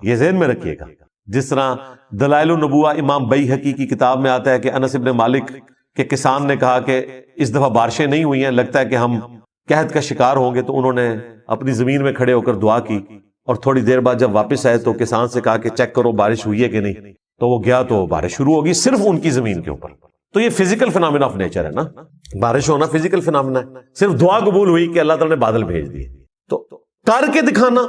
Speaker 2: یہ ذہن میں رکھیے گا۔ جس طرح دلائل النبوہ امام بیہقی کی کتاب میں آتا ہے کہ انس ابن مالک کے کسان نے کہا کہ اس دفعہ بارشیں نہیں ہوئی ہیں، لگتا ہے کہ ہم قحط کا شکار ہوں گے، تو انہوں نے اپنی زمین میں کھڑے ہو کر دعا کی، اور تھوڑی دیر بعد جب واپس آئے تو کسان سے کہا کہ چیک کرو بارش ہوئی ہے کہ نہیں، تو وہ گیا تو بارش شروع ہوگی صرف ان کی زمین کے اوپر۔ تو یہ فزیکل فینومینا آف نیچر ہے نا، بارش ہونا فزیکل فینومینا ہے، صرف دعا قبول ہوئی کہ اللہ تعالیٰ نے بادل بھیج دیے۔ تو کر کے دکھانا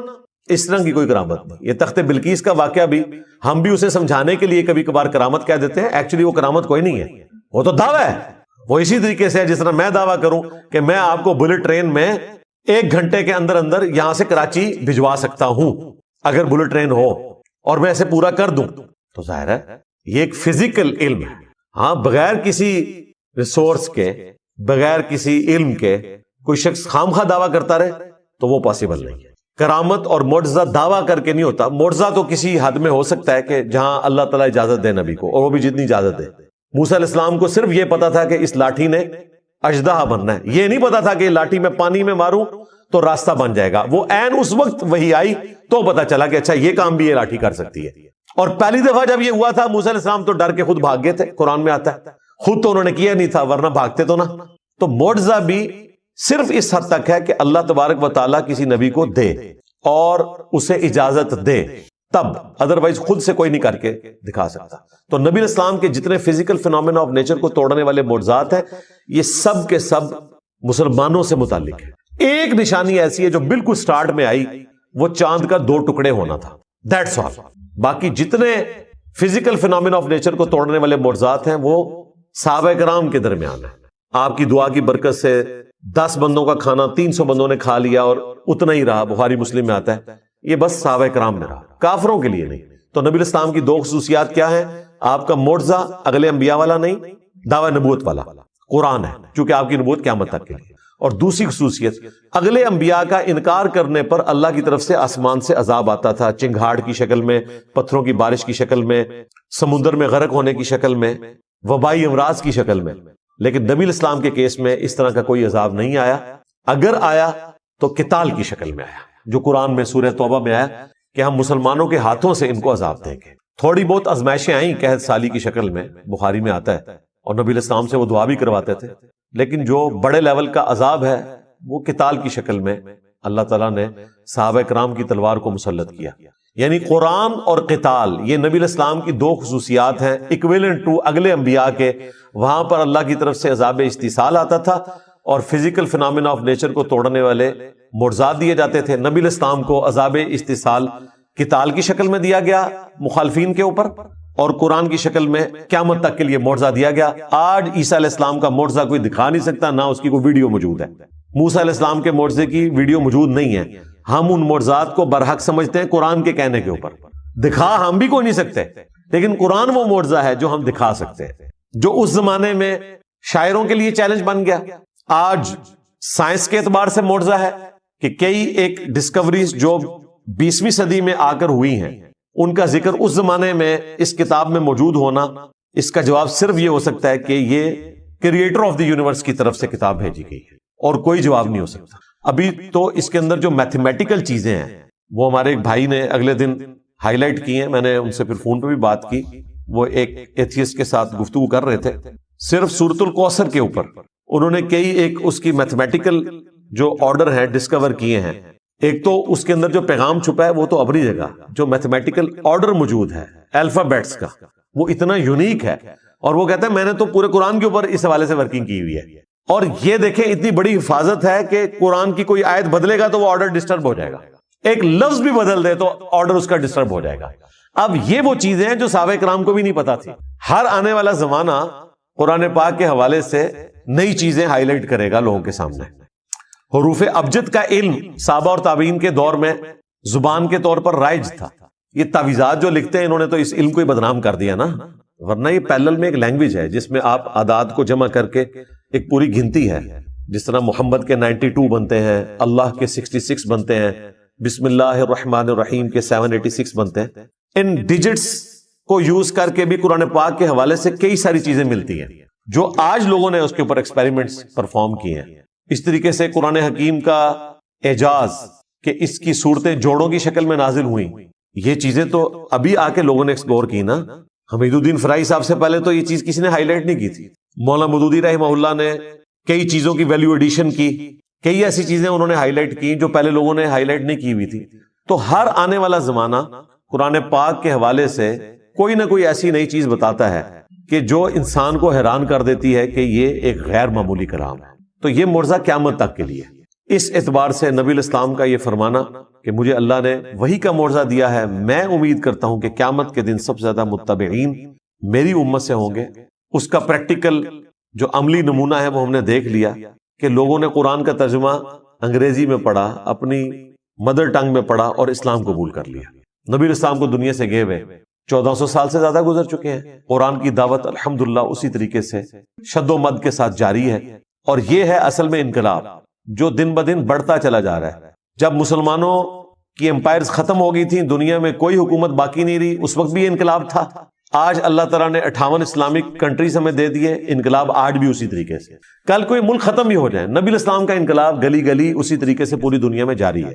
Speaker 2: اس طرح کی کوئی کرامت نہیں۔ یہ تخت بلقیس کا واقعہ بھی ہم بھی اسے سمجھانے کے لیے کبھی کبھار کرامت کہہ دیتے ہیں، ایکچولی وہ کرامت کوئی نہیں ہے، وہ تو دعویٰ ہے۔ وہ اسی طریقے سے ہے جس طرح میں دعویٰ کروں کہ میں آپ کو بلٹ ٹرین میں 1 گھنٹے کے اندر اندر یہاں سے کراچی بھجوا سکتا ہوں اگر بلٹ ٹرین ہو، اور میں اسے پورا کر دوں، تو ظاہر ہے یہ ایک فزیکل علم ہے۔ ہاں، بغیر کسی ریسورس کے، بغیر کسی علم کے کوئی شخص خامخواہ دعویٰ کرتا رہے تو وہ پاسبل نہیں ہے۔ کرامت اور معجزہ دعویٰ کر کے نہیں ہوتا۔ معجزہ تو کسی حد میں ہو سکتا ہے کہ جہاں اللہ تعالیٰ اجازت دے نبی کو، اور وہ بھی جتنی اجازت دے۔ موسیٰ علیہ السلام کو صرف یہ پتا تھا کہ اس لاٹھی نے اژدہا بننا ہے، یہ نہیں پتا تھا کہ لاٹھی میں پانی میں ماروں تو راستہ بن جائے گا۔ وہ عین اس وقت وہی آئی تو پتا چلا کہ اچھا یہ کام بھی یہ لاٹھی کر سکتی ہے۔ اور پہلی دفعہ جب یہ ہوا تھا موسیٰ علیہ السلام تو ڈر کے خود بھاگ گئے تھے، قرآن میں آتا ہے، خود تو انہوں نے کیا نہیں تھا ورنہ بھاگتے تو نا۔ تو معجزہ بھی صرف اس حد تک ہے کہ اللہ تبارک و تعالیٰ کسی نبی کو دے اور اسے اجازت دے، تب، ادروائز خود سے کوئی نہیں کر کے دکھا سکتا۔ تو نبی علیہ السلام کے جتنے فزیکل فینومینا آف نیچر کو توڑنے والے معجزات ہیں، یہ سب کے سب مسلمانوں سے متعلق ہے۔ ایک نشانی ایسی ہے جو بالکل سٹارٹ میں آئی، وہ چاند کا 2 ٹکڑے ہونا تھا، دیٹس آل۔ باقی جتنے فزیکل فینومینا آف نیچر کو توڑنے والے معجزات ہیں وہ صحابہ کرام کے درمیان ہے. آپ کی دعا کی برکت سے 10 بندوں کا کھانا 300 بندوں نے کھا لیا اور اتنا ہی رہا، بخاری مسلم میں آتا ہے. یہ بس صحابہ کرام میں رہا، کافروں کے لیے نہیں. تو نبی الاسلام کی 2 خصوصیات کیا ہیں؟ آپ کا معجزہ اگلے انبیاء والا نہیں، دعوی نبوت والا قرآن ہے، چونکہ آپ کی نبوت قیامت تک کے لیے. اور دوسری خصوصیت، اگلے انبیاء کا انکار کرنے پر اللہ کی طرف سے آسمان سے عذاب آتا تھا، چنگھاڑ کی شکل میں، پتھروں کی بارش کی شکل میں، سمندر میں غرق ہونے کی شکل میں، وبائی امراض کی شکل میں. لیکن نبی الاسلام کے کیس میں اس طرح کا کوئی عذاب نہیں آیا. اگر آیا تو قتال کی شکل میں آیا، جو قرآن میں سورہ توبہ میں آیا کہ ہم مسلمانوں کے ہاتھوں سے ان کو عذاب دیں گے. تھوڑی بہت آزمائشیں آئیں قحط سالی کی شکل میں، بخاری میں آتا ہے، اور نبی الاسلام سے وہ دعا بھی کرواتے تھے. لیکن جو بڑے لیول کا عذاب ہے وہ قتال کی شکل میں اللہ تعالیٰ نے صحابہ کرام کی تلوار کو مسلط کیا. یعنی قرآن اور قتال یہ نبی الاسلام کی 2 خصوصیات ہیں ایکویلنٹ ٹو اگلے انبیاء کے. وہاں پر اللہ کی طرف سے عذاب استحصال آتا تھا اور فزیکل فینومینا آف نیچر کو توڑنے والے معجزات دیے جاتے تھے. نبی الاسلام کو عذاب استحصال قتال کی شکل میں دیا گیا مخالفین کے اوپر، اور قرآن کی شکل میں قیامت تک کے لیے معجزہ دیا گیا. آج عیسیٰ علیہ السلام کا معجزہ کوئی دکھا نہیں سکتا، نہ اس کی کوئی ویڈیو موجود ہے. موسیٰ علیہ السلام کے معجزے کی ویڈیو موجود نہیں ہے. ہم ان معجزات کو برحق سمجھتے ہیں قرآن کے کہنے کے اوپر. دکھا ہم بھی کوئی نہیں سکتے، لیکن قرآن وہ معجزہ ہے جو ہم دکھا سکتے ہیں، جو اس زمانے میں شاعروں کے لیے چیلنج بن گیا. آج سائنس کے اعتبار سے معجزہ ہے کہ کئی ایک ڈسکوریز جو 20ویں صدی میں آ کر ہوئی ہیں، ان کا ذکر اس زمانے میں اس کتاب میں موجود ہونا، اس کا جواب صرف یہ ہو سکتا ہے کہ یہ کریٹر آف دی یونیورس کی طرف سے کتاب بھیجی گئی ہے، اور کوئی جواب نہیں ہو سکتا. ابھی تو اس کے اندر جو میتھمیٹیکل چیزیں ہیں وہ ہمارے ایک بھائی نے اگلے دن ہائی لائٹ کی ہیں، میں نے ان سے پھر فون پہ بھی بات کی. وہ ایک ایتھیسٹ کے ساتھ گفتگو کر رہے تھے صرف سورۃ الکوثر کے اوپر. انہوں نے کئی ایک اس کی میتھمیٹیکل جو آرڈر ہیں ڈسکور کیے ہیں. ایک تو اس کے اندر جو پیغام چھپا ہے وہ تو اپنی جگہ، جو میتھمیٹیکل آرڈر موجود ہے الفابیٹس کا وہ اتنا یونیک ہے. اور وہ کہتا ہے میں نے تو پورے قرآن کے اوپر اس حوالے سے ورکنگ کی ہوئی ہے. اور یہ دیکھیں اتنی بڑی حفاظت ہے کہ قرآن کی کوئی آیت بدلے گا تو وہ آرڈر ڈسٹرب ہو جائے گا، ایک لفظ بھی بدل دے تو آرڈر اس کا ڈسٹرب ہو جائے گا. اب یہ وہ چیزیں ہیں جو صحابہ کرام کو بھی نہیں پتا تھی. ہر آنے والا زمانہ قرآن پاک کے حوالے سے نئی چیزیں ہائی لائٹ کرے گا لوگوں کے سامنے. حروف ابجد کا علم صحابہ اور تابعین کے دور میں زبان کے طور پر رائج تھا. یہ تعویذات جو لکھتے ہیں انہوں نے تو اس علم کو ہی بدنام کر دیا نا، ورنہ یہ پیرلل میں ایک لینگویج ہے جس میں آپ اعداد کو جمع کر کے ایک پوری گنتی ہے. جس طرح محمد کے 92 بنتے ہیں، اللہ کے 66 بنتے ہیں، بسم اللہ الرحمن الرحیم کے 786 بنتے ہیں. ان ڈیجٹس کو یوز کر کے بھی قرآن پاک کے حوالے سے کئی ساری چیزیں ملتی ہیں جو آج لوگوں نے اس کے اوپر ایکسپیریمنٹس پرفارم کیے ہیں. اس طریقے سے قرآن حکیم کا اعجاز کہ اس کی صورتیں جوڑوں کی شکل میں نازل ہوئیں، یہ چیزیں تو ابھی آ کے لوگوں نے ایکسپلور کی نا. حمید الدین فرائی صاحب سے پہلے تو یہ چیز کسی نے ہائی لائٹ نہیں کی تھی. مولانا مودودی رحمہ اللہ نے کئی چیزوں کی ویلیو ایڈیشن کی، کئی ایسی چیزیں انہوں نے ہائی لائٹ کی جو پہلے لوگوں نے ہائی لائٹ نہیں کی ہوئی تھی. تو ہر آنے والا زمانہ قرآن پاک کے حوالے سے کوئی نہ کوئی ایسی نئی چیز بتاتا ہے کہ جو انسان کو حیران کر دیتی ہے کہ یہ ایک غیر معمولی کلام ہے. تو یہ معجزہ قیامت تک کے لیے. اس اعتبار سے نبی الاسلام کا یہ فرمانا کہ مجھے اللہ نے وحی کا معجزہ دیا ہے، میں امید کرتا ہوں کہ قیامت کے دن سب سے زیادہ متبعین میری امت سے ہوں گے. اس کا پریکٹیکل جو عملی نمونہ ہے وہ ہم نے دیکھ لیا کہ لوگوں نے قرآن کا ترجمہ انگریزی میں پڑھا، اپنی مدر ٹنگ میں پڑھا اور اسلام قبول کر لیا. نبی الاسلام کو دنیا سے گئے ہوئے 1400 سال سے زیادہ گزر چکے ہیں. قرآن کی دعوت الحمدللہ اسی طریقے سے شد و مد کے ساتھ جاری ہے. اور یہ ہے اصل میں انقلاب جو دن بدن بڑھتا چلا جا رہا ہے. جب مسلمانوں کی امپائرز ختم ہو گئی تھیں، دنیا میں کوئی حکومت باقی نہیں رہی، اس وقت بھی انقلاب تھا. آج اللہ تعالیٰ نے 58 اسلامک کنٹریز ہمیں دے دیے، انقلاب آج بھی اسی طریقے سے. کل کوئی ملک ختم بھی ہو جائے، نبی الاسلام کا انقلاب گلی گلی اسی طریقے سے پوری دنیا میں جاری ہے.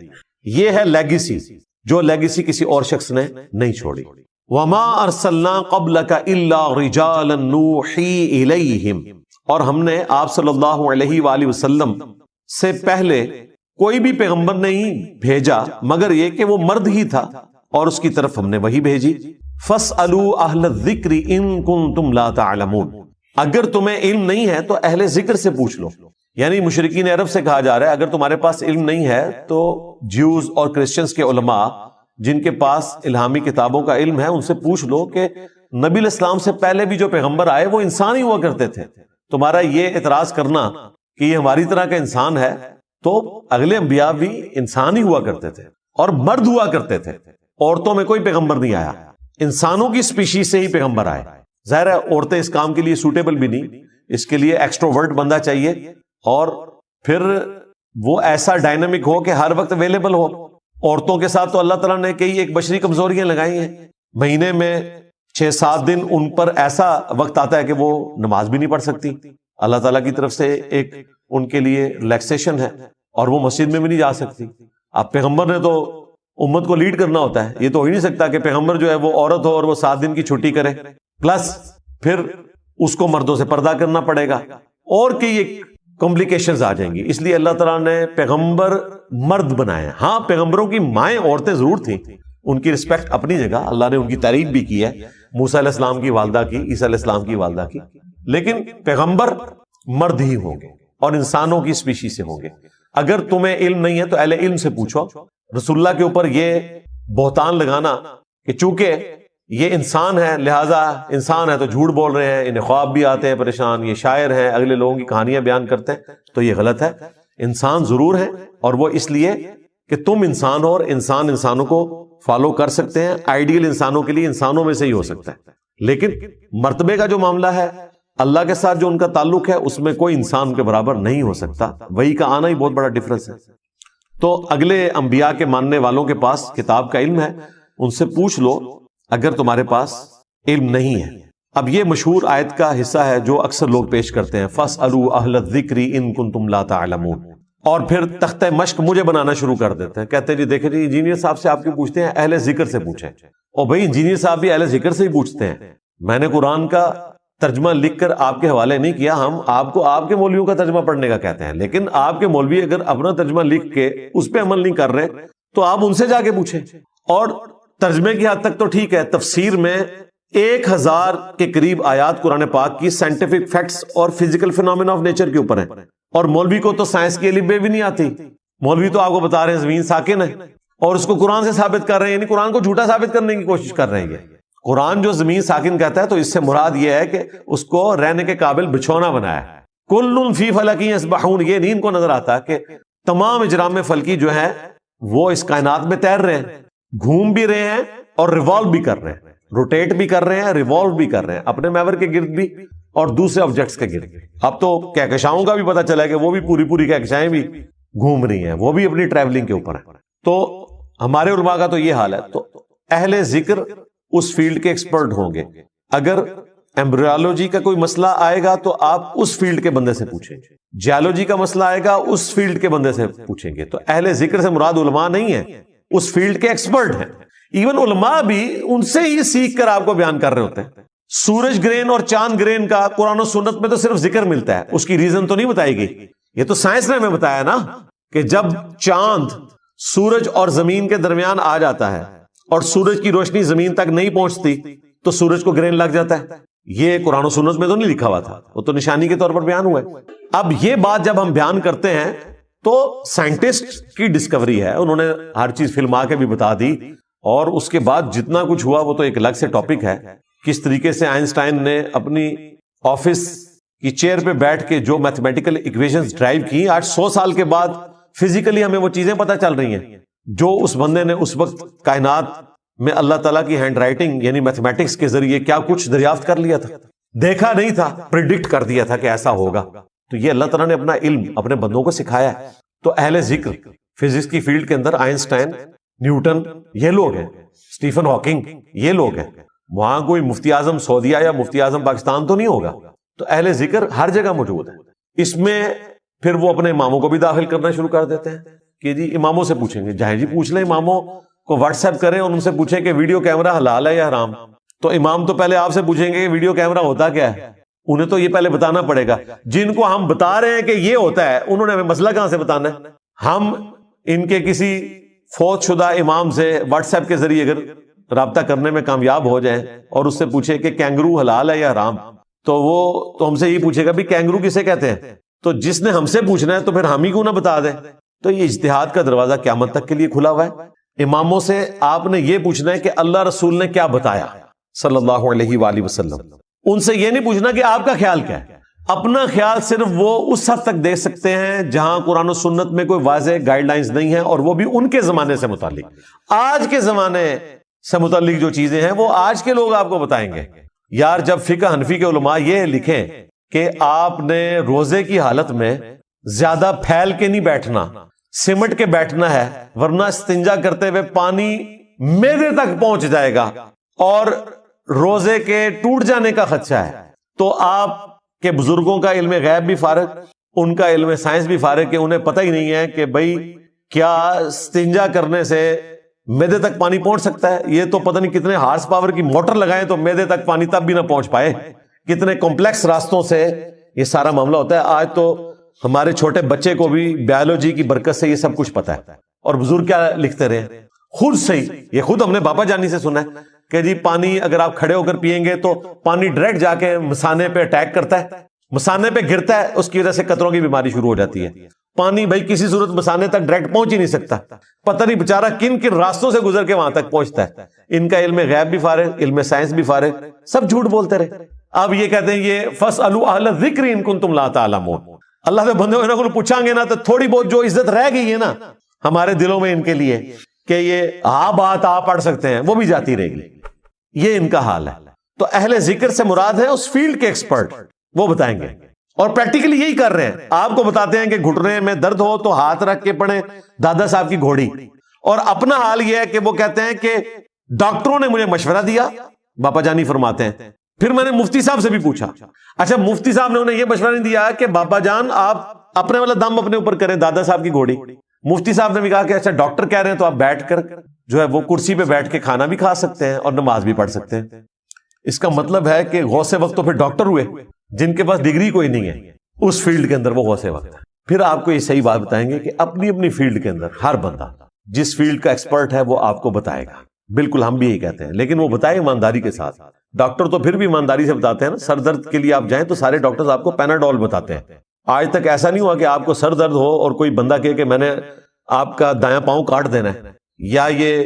Speaker 2: یہ ہے لیگیسی، جو لیگیسی کسی اور شخص نے نہیں چھوڑی. وَمَا أَرْسَلْنَا قَبْلَكَ إِلَّا رِجَالًا نُوحِي إِلَيْهِمْ، اور ہم نے آپ صلی اللہ علیہ وآلہ وسلم سے پہلے کوئی بھی پیغمبر نہیں بھیجا مگر یہ کہ وہ مرد ہی تھا اور اس کی طرف ہم نے وہی بھیجی. فَاسْأَلُوا أَهْلَ الذِّكْرِ إِن كُنتُمْ لَا تَعْلَمُونَ، اگر تمہیں علم نہیں ہے تو اہل ذکر سے پوچھ لو. یعنی مشرکین عرب سے کہا جا رہا ہے اگر تمہارے پاس علم نہیں ہے تو جیوز اور کرسچنز کے علماء جن کے پاس الہامی کتابوں کا علم ہے ان سے پوچھ لو کہ نبی علیہ السلام سے پہلے بھی جو پیغمبر آئے وہ انسان ہی ہوا کرتے تھے. تمہارا یہ اعتراض کرنا کہ یہ ہماری طرح کا انسان ہے، تو اگلے انبیاء بھی انسان ہی ہوا کرتے تھے اور مرد ہوا کرتے تھے. عورتوں میں کوئی پیغمبر نہیں آیا، انسانوں کی سپیشیز سے ہی پیغمبر آئے. ظاہر ہے عورتیں اس کام کے لیے سوٹیبل بھی نہیں، اس کے لیے ایکسٹروورٹ بندہ چاہیے، اور پھر وہ ایسا ڈائنامک ہو کہ ہر وقت اویلیبل ہو. عورتوں کے ساتھ تو اللہ تعالیٰ نے کئی ایک بشری کمزوریاں لگائی ہیں. مہینے میں 6-7 دن ان پر ایسا وقت آتا ہے کہ وہ نماز بھی نہیں پڑھ سکتی. اللہ تعالیٰ کی طرف سے ایک ان کے لیے ریلیکسیشن ہے، اور وہ مسجد میں بھی نہیں جا سکتی. اب پیغمبر نے تو امت کو لیڈ کرنا ہوتا ہے، یہ تو ہو ہی نہیں سکتا کہ پیغمبر جو ہے وہ عورت ہو اور وہ 7 دن کی چھٹی کرے، پلس پھر اس کو مردوں سے پردہ کرنا پڑے گا، اور کئی ایک کمپلیکیشنز آ جائیں گی. اس لیے اللہ تعالیٰ نے پیغمبر مرد بنائے ہیں. ہاں پیغمبروں کی مائیں عورتیں ضرور تھیں، ان کی رسپیکٹ اپنی جگہ، اللہ نے ان کی تعریف بھی کی ہے، موسیٰ علیہ السلام کی والدہ کی، عیسیٰ علیہ السلام کی والدہ کی. لیکن پیغمبر مرد ہی ہوں گے اور انسانوں کی اسپیشی سے ہوں گے. اگر تمہیں علم نہیں ہے تو اہل علم سے پوچھو. رسول اللہ کے اوپر یہ بہتان لگانا کہ چونکہ یہ انسان ہے لہٰذا انسان ہے تو جھوٹ بول رہے ہیں، انہیں خواب بھی آتے ہیں پریشان، یہ شاعر ہیں، اگلے لوگوں کی کہانیاں بیان کرتے ہیں، تو یہ غلط ہے. انسان ضرور ہے، اور وہ اس لیے کہ تم انسان ہو اور انسان انسانوں کو فالو کر سکتے ہیں. آئیڈیل انسانوں کے لیے انسانوں میں سے ہی ہو سکتا ہے، لیکن مرتبے کا جو معاملہ ہے، اللہ کے ساتھ جو ان کا تعلق ہے، اس میں کوئی انسان کے برابر نہیں ہو سکتا. وحی کا آنا ہی بہت بڑا ڈفرنس ہے. تو اگلے انبیاء کے ماننے والوں کے پاس کتاب کا علم ہے، ان سے پوچھ لو اگر تمہارے پاس علم نہیں ہے. اب یہ مشہور آیت کا حصہ ہے جو اکثر لوگ پیش کرتے ہیں، فَاسْأَلُوا أَهْلَ الذِّكْرِ إِن كُنتُمْ لَا تَعْلَمُونَ، اور پھر تختہ مشق مجھے بنانا شروع کر دیتے ہیں. کہتے ہیں جی دیکھیں جی انجینئر صاحب سے آپ کیوں پوچھتے ہیں، اہل ذکر سے پوچھیں. اور بھائی انجینئر صاحب بھی اہل ذکر سے ہی پوچھتے ہیں. میں نے قرآن کا ترجمہ لکھ کر آپ کے حوالے نہیں کیا، ہم آپ کو آپ کے مولویوں کا ترجمہ پڑھنے کا کہتے ہیں، لیکن آپ کے مولوی اگر اپنا ترجمہ لکھ کے اس پہ عمل نہیں کر رہے تو آپ ان سے جا کے پوچھیں. اور ترجمے کی حد تک تو ٹھیک ہے، تفسیر میں 1000 کے قریب آیات قرآن پاک کی سائنٹیفک فیکٹس اور فزیکل فینومینا آف نیچر کے اوپر ہیں، اور مولوی کو تو سائنس کی الف بے بھی نہیں آتی. مولوی تو آپ کو بتا رہے ہیں زمین ساکن ہے، اور اس کو قرآن سے ثابت کر رہے ہیں، یعنی قرآن کو جھوٹا ثابت کرنے کی کوشش کر رہے ہیں. قرآن جو زمین ساکن کہتا ہے تو اس سے مراد یہ ہے کہ اس کو رہنے کے قابل بچھونا بنایا ہے. کل فی فلک یسبحون، یہ نہیں ان کو نظر آتا کہ تمام اجرام فلکی جو ہے وہ اس کائنات میں تیر رہے ہیں، گھوم بھی رہے ہیں اور ریوالو بھی کر رہے ہیں، روٹیٹ بھی کر رہے ہیں، ریوالو بھی کر رہے ہیں اپنے محور کے گرد بھی اور دوسرے آبجیکٹس کے گرد. اب تو کہکشاؤں کا بھی پتہ چلا ہے کہ وہ بھی پوری کہکشائیں بھی گھوم رہی ہیں، وہ بھی اپنی ٹریولنگ کے اوپر ہیں. تو ہمارے علماء کا تو یہ حال ہے. تو اہل ذکر اس فیلڈ کے ایکسپرٹ ہوں گے. اگر ایمبریولوجی کا کوئی مسئلہ آئے گا تو آپ اس فیلڈ کے بندے سے پوچھیں گے، جیولوجی کا مسئلہ آئے گا اس فیلڈ کے بندے سے پوچھیں گے. تو اہل ذکر سے مراد علماء نہیں ہے، اس فیلڈ کے ایکسپرٹ ہیں. ایون علماء بھی ان سے ہی سیکھ کر آپ کو بیان کر رہے ہوتے ہیں. سورج گرہن اور چاند گرہن کا قرآن و سنت میں تو صرف ذکر ملتا ہے، اس کی ریزن تو نہیں بتائی گئی. یہ تو سائنس نے ہمیں بتایا نا کہ جب چاند سورج اور زمین کے درمیان آ جاتا ہے اور سورج کی روشنی زمین تک نہیں پہنچتی تو سورج کو گرہن لگ جاتا ہے. یہ قرآن و سنت میں تو نہیں لکھا ہوا تھا، وہ تو نشانی کے طور پر بیان ہوا ہے. اب یہ بات جب ہم بیان کرتے ہیں تو سائنٹسٹ کی ڈسکوری ہے، انہوں نے ہر چیز فلما کے بھی بتا دی، اور اس کے بعد جتنا کچھ ہوا وہ تو ایک الگ سے ٹاپک ہے. کس طریقے سے آئنسٹائن نے اپنی آفس کی چیئر پہ بیٹھ کے جو میتھمیٹیکل ایکویشنز ڈرائیو کی، آج 100 سال کے بعد فزیکلی ہمیں وہ چیزیں پتہ چل رہی ہیں جو اس بندے نے اس وقت کائنات میں اللہ تعالیٰ کی ہینڈ رائٹنگ یعنی میتھمیٹکس کے ذریعے کیا کچھ دریافت کر لیا تھا. دیکھا نہیں تھا، پریڈکٹ کر دیا تھا کہ ایسا ہوگا. تو یہ اللہ تعالیٰ نے اپنا علم اپنے بندوں کو سکھایا ہے. تو اہل ذکر فزکس کی فیلڈ کے اندر آئنسٹائن، نیوٹن، یہ لوگ ہیں، اسٹیفن ہاکنگ، یہ لوگ ہیں. وہاں کوئی مفتی اعظم سعودیہ یا مفتی اعظم پاکستان تو نہیں ہوگا. تو اہل ذکر ہر جگہ موجود ہے. اس میں پھر وہ اپنے اماموں کو بھی داخل کرنا شروع کر دیتے ہیں کہ جی اماموں سے پوچھیں گے. جہاں جی پوچھ لیں، اماموں کو واٹس ایپ کریں اور ان سے پوچھیں کہ ویڈیو کیمرہ حلال ہے یا حرام. تو امام تو پہلے آپ سے پوچھیں گے کہ ویڈیو کیمرہ ہوتا کیا ہے، انہیں تو یہ پہلے بتانا پڑے گا. جن کو ہم بتا رہے ہیں کہ یہ ہوتا ہے انہوں نے ہمیں مسئلہ کہاں سے بتانا ہے. ہم ان کے کسی فوت شدہ امام سے واٹس ایپ کے ذریعے اگر رابطہ کرنے میں کامیاب ہو جائیں اور اس سے پوچھیں کہ کینگرو حلال ہے یا حرام، تو وہ تو ہم سے یہ پوچھے گا بھی کینگرو کسے کہتے ہیں. تو جس نے ہم سے پوچھنا ہے تو پھر ہم ہی کیوں نہ بتا دیں. تو یہ اجتہاد کا دروازہ قیامت تک کے لیے کھلا ہوا ہے. اماموں سے آپ نے یہ پوچھنا ہے کہ اللہ رسول نے کیا بتایا. صلی اللہ علیہ وآلہ وسلم. ان سے یہ نہیں پوچھنا کہ آپ کا خیال کیا ہے. اپنا خیال صرف وہ اس حد تک دے سکتے ہیں جہاں قرآن و سنت میں کوئی واضح گائیڈ لائنز نہیں ہیں، اور وہ بھی ان کے زمانے سے متعلق. آج کے زمانے سے متعلق جو چیزیں ہیں وہ آج کے لوگ آپ کو بتائیں گے. یار جب فقہ حنفی کے علماء یہ لکھیں کہ آپ نے روزے کی حالت میں زیادہ پھیل کے نہیں بیٹھنا، سمٹ کے بیٹھنا ہے، ورنہ استنجا کرتے ہوئے پانی معدے تک پہنچ جائے گا اور روزے کے ٹوٹ جانے کا خدشہ ہے، تو آپ کے بزرگوں کا علم غیب بھی فارغ، ان کا علم سائنس بھی فارغ، کہ انہیں پتہ ہی نہیں ہے کہ بھئی کیا استنجا کرنے سے معدے تک پانی پہنچ سکتا ہے. یہ تو پتہ نہیں کتنے ہارس پاور کی موٹر لگائیں تو معدے تک پانی تب بھی نہ پہنچ پائے. کتنے کمپلیکس راستوں سے یہ سارا معاملہ ہوتا ہے. آج تو ہمارے چھوٹے بچے کو بھی بیولوجی کی برکت سے یہ سب کچھ پتا ہے. اور بزرگ کیا لکھتے رہے خود سے ہی، یہ خود ہم نے بابا جانی سے سنا ہے کہ جی پانی اگر آپ کھڑے ہو کر پیئیں گے تو پانی ڈائریکٹ جا کے مثانے پہ اٹیک کرتا ہے، مثانے پہ گرتا ہے، اس کی وجہ سے قطروں کی بیماری شروع ہو جاتی ہے. پانی بھائی کسی صورت مثانے تک ڈائریکٹ پہنچ ہی نہیں سکتا، پتہ نہیں بیچارہ کن کن راستوں سے گزر کے وہاں تک پہنچتا ہے. ان کا علم غیب بھی فارغ، علم سائنس بھی فارغ، سب جھوٹ بولتے رہے. اب یہ کہتے ہیں یہ فَاسْأَلُوا أَهْلَ الذِّكْرِ إِن كُنتُمْ لَا تَعْلَمُونَ. اللہ کے بندے انہوں کو پوچھیں گے نا تو تھوڑی بہت جو عزت رہ گئی ہے نا ہمارے دلوں میں ان کے لیے کہ یہ بات آپ پڑھ سکتے ہیں، وہ بھی جاتی رہے گی. یہ ان کا حال ہے. تو اہل ذکر سے مراد ہے اس فیلڈ کے ایکسپرٹ، وہ بتائیں گے. اور پریکٹیکلی یہی کر رہے ہیں. آپ کو بتاتے ہیں کہ گھٹنے میں درد ہو تو ہاتھ رکھ کے پڑھیں دادا صاحب کی گھوڑی. اور اپنا حال یہ ہے کہ وہ کہتے ہیں کہ ڈاکٹروں نے مجھے مشورہ دیا، باپا جانی فرماتے ہیں، پھر میں نے مفتی صاحب سے بھی پوچھا. اچھا مفتی صاحب نے انہیں یہ مشورہ نہیں دیا کہ بابا جان آپ اپنے والا دم اپنے اوپر کریں دادا صاحب کی گھوڑی. مفتی صاحب نے بھی کہا کہ اچھا ڈاکٹر کہہ رہے ہیں تو آپ بیٹھ کر جو ہے وہ کرسی پہ بیٹھ کے کھانا بھی کھا سکتے ہیں اور نماز بھی پڑھ سکتے ہیں. اس کا مطلب ہے کہ غوث وقت تو پھر ڈاکٹر ہوئے جن کے پاس ڈگری کوئی نہیں ہے اس فیلڈ کے اندر، وہ غوث وقت ہے. پھر آپ کو یہ صحیح بات بتائیں گے کہ اپنی اپنی فیلڈ کے اندر ہر بندہ جس فیلڈ کا ایکسپرٹ ہے وہ آپ کو بتائے گا. بالکل ہم بھی یہی کہتے ہیں، لیکن وہ بتائے ایمانداری کے ساتھ. ڈاکٹر تو پھر بھی ایمانداری سے بتاتے ہیں نا. سر درد کے لیے آپ جائیں تو سارے ڈاکٹرز آپ کو پیناڈول بتاتے ہیں. آج تک ایسا نہیں ہوا کہ آپ کو سر درد ہو اور کوئی بندہ کہے کہ میں نے آپ کا دایاں پاؤں کاٹ دینا ہے یا یہ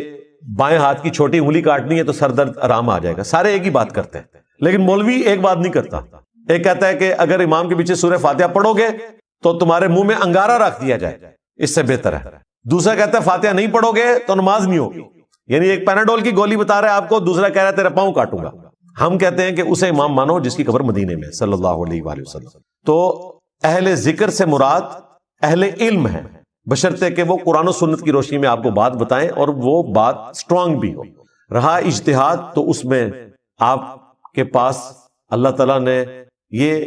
Speaker 2: بائیں ہاتھ کی چھوٹی انگلی کاٹنی ہے تو سر درد آرام آ جائے گا. سارے ایک ہی بات کرتے ہیں، لیکن مولوی ایک بات نہیں کرتا. ایک کہتا ہے کہ اگر امام کے پیچھے سورہ فاتحہ پڑھو گے تو تمہارے منہ میں انگارہ رکھ دیا جائے، اس سے بہتر ہے. دوسرا کہتا ہے فاتحہ نہیں پڑھو گے تو نماز نہیں ہوگی. یعنی ایک پیناڈول کی گولی بتا رہا ہے آپ کو، دوسرا کہہ رہا ہے تیرا پاؤں کاٹوں گا. ہم کہتے ہیں کہ اسے امام مانو جس کی قبر مدینے میں صلی اللہ علیہ وآلہ وسلم. تو اہل ذکر سے مراد اہل علم ہے، بشرطے کہ وہ قرآن و سنت کی روشنی میں آپ کو بات بتائیں اور وہ بات سٹرونگ بھی ہو. رہا اجتہاد تو اس میں آپ کے پاس اللہ تعالیٰ نے یہ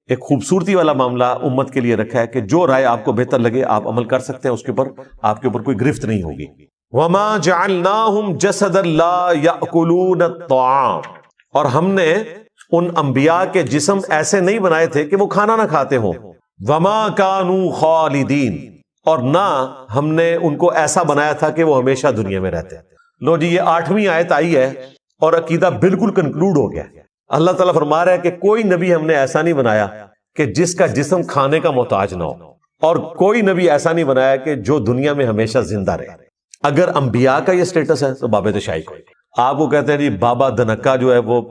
Speaker 2: ایک خوبصورتی والا معاملہ امت کے لیے رکھا ہے کہ جو رائے آپ کو بہتر لگے آپ عمل کر سکتے ہیں، اس کے اوپر آپ کے اوپر کوئی گرفت نہیں ہوگی. وَمَا جَعَلْنَاهُمْ جَسَدًا لَا يَأْكُلُونَ الطَّعَامَ. اور ہم نے ان انبیاء کے جسم ایسے نہیں بنائے تھے کہ وہ کھانا نہ کھاتے ہوں. وَمَا كَانُوا خَالِدِينَ. اور نہ ہم نے ان کو ایسا بنایا تھا کہ وہ ہمیشہ دنیا میں رہتے. لو جی یہ 8ویں آیت آئی ہے اور عقیدہ بالکل کنکلوڈ ہو گیا. اللہ تعالیٰ فرما رہا ہے کہ کوئی نبی ہم نے ایسا نہیں بنایا کہ جس کا جسم کھانے کا محتاج نہ ہو، اور کوئی نبی ایسا نہیں بنایا کہ جو دنیا میں ہمیشہ زندہ رہے. اگر انبیاء کا یہ سٹیٹس ہے تو باب تشیع کو آپ کو کہتے ہیں جی بابا دھنکا جو ہے وہ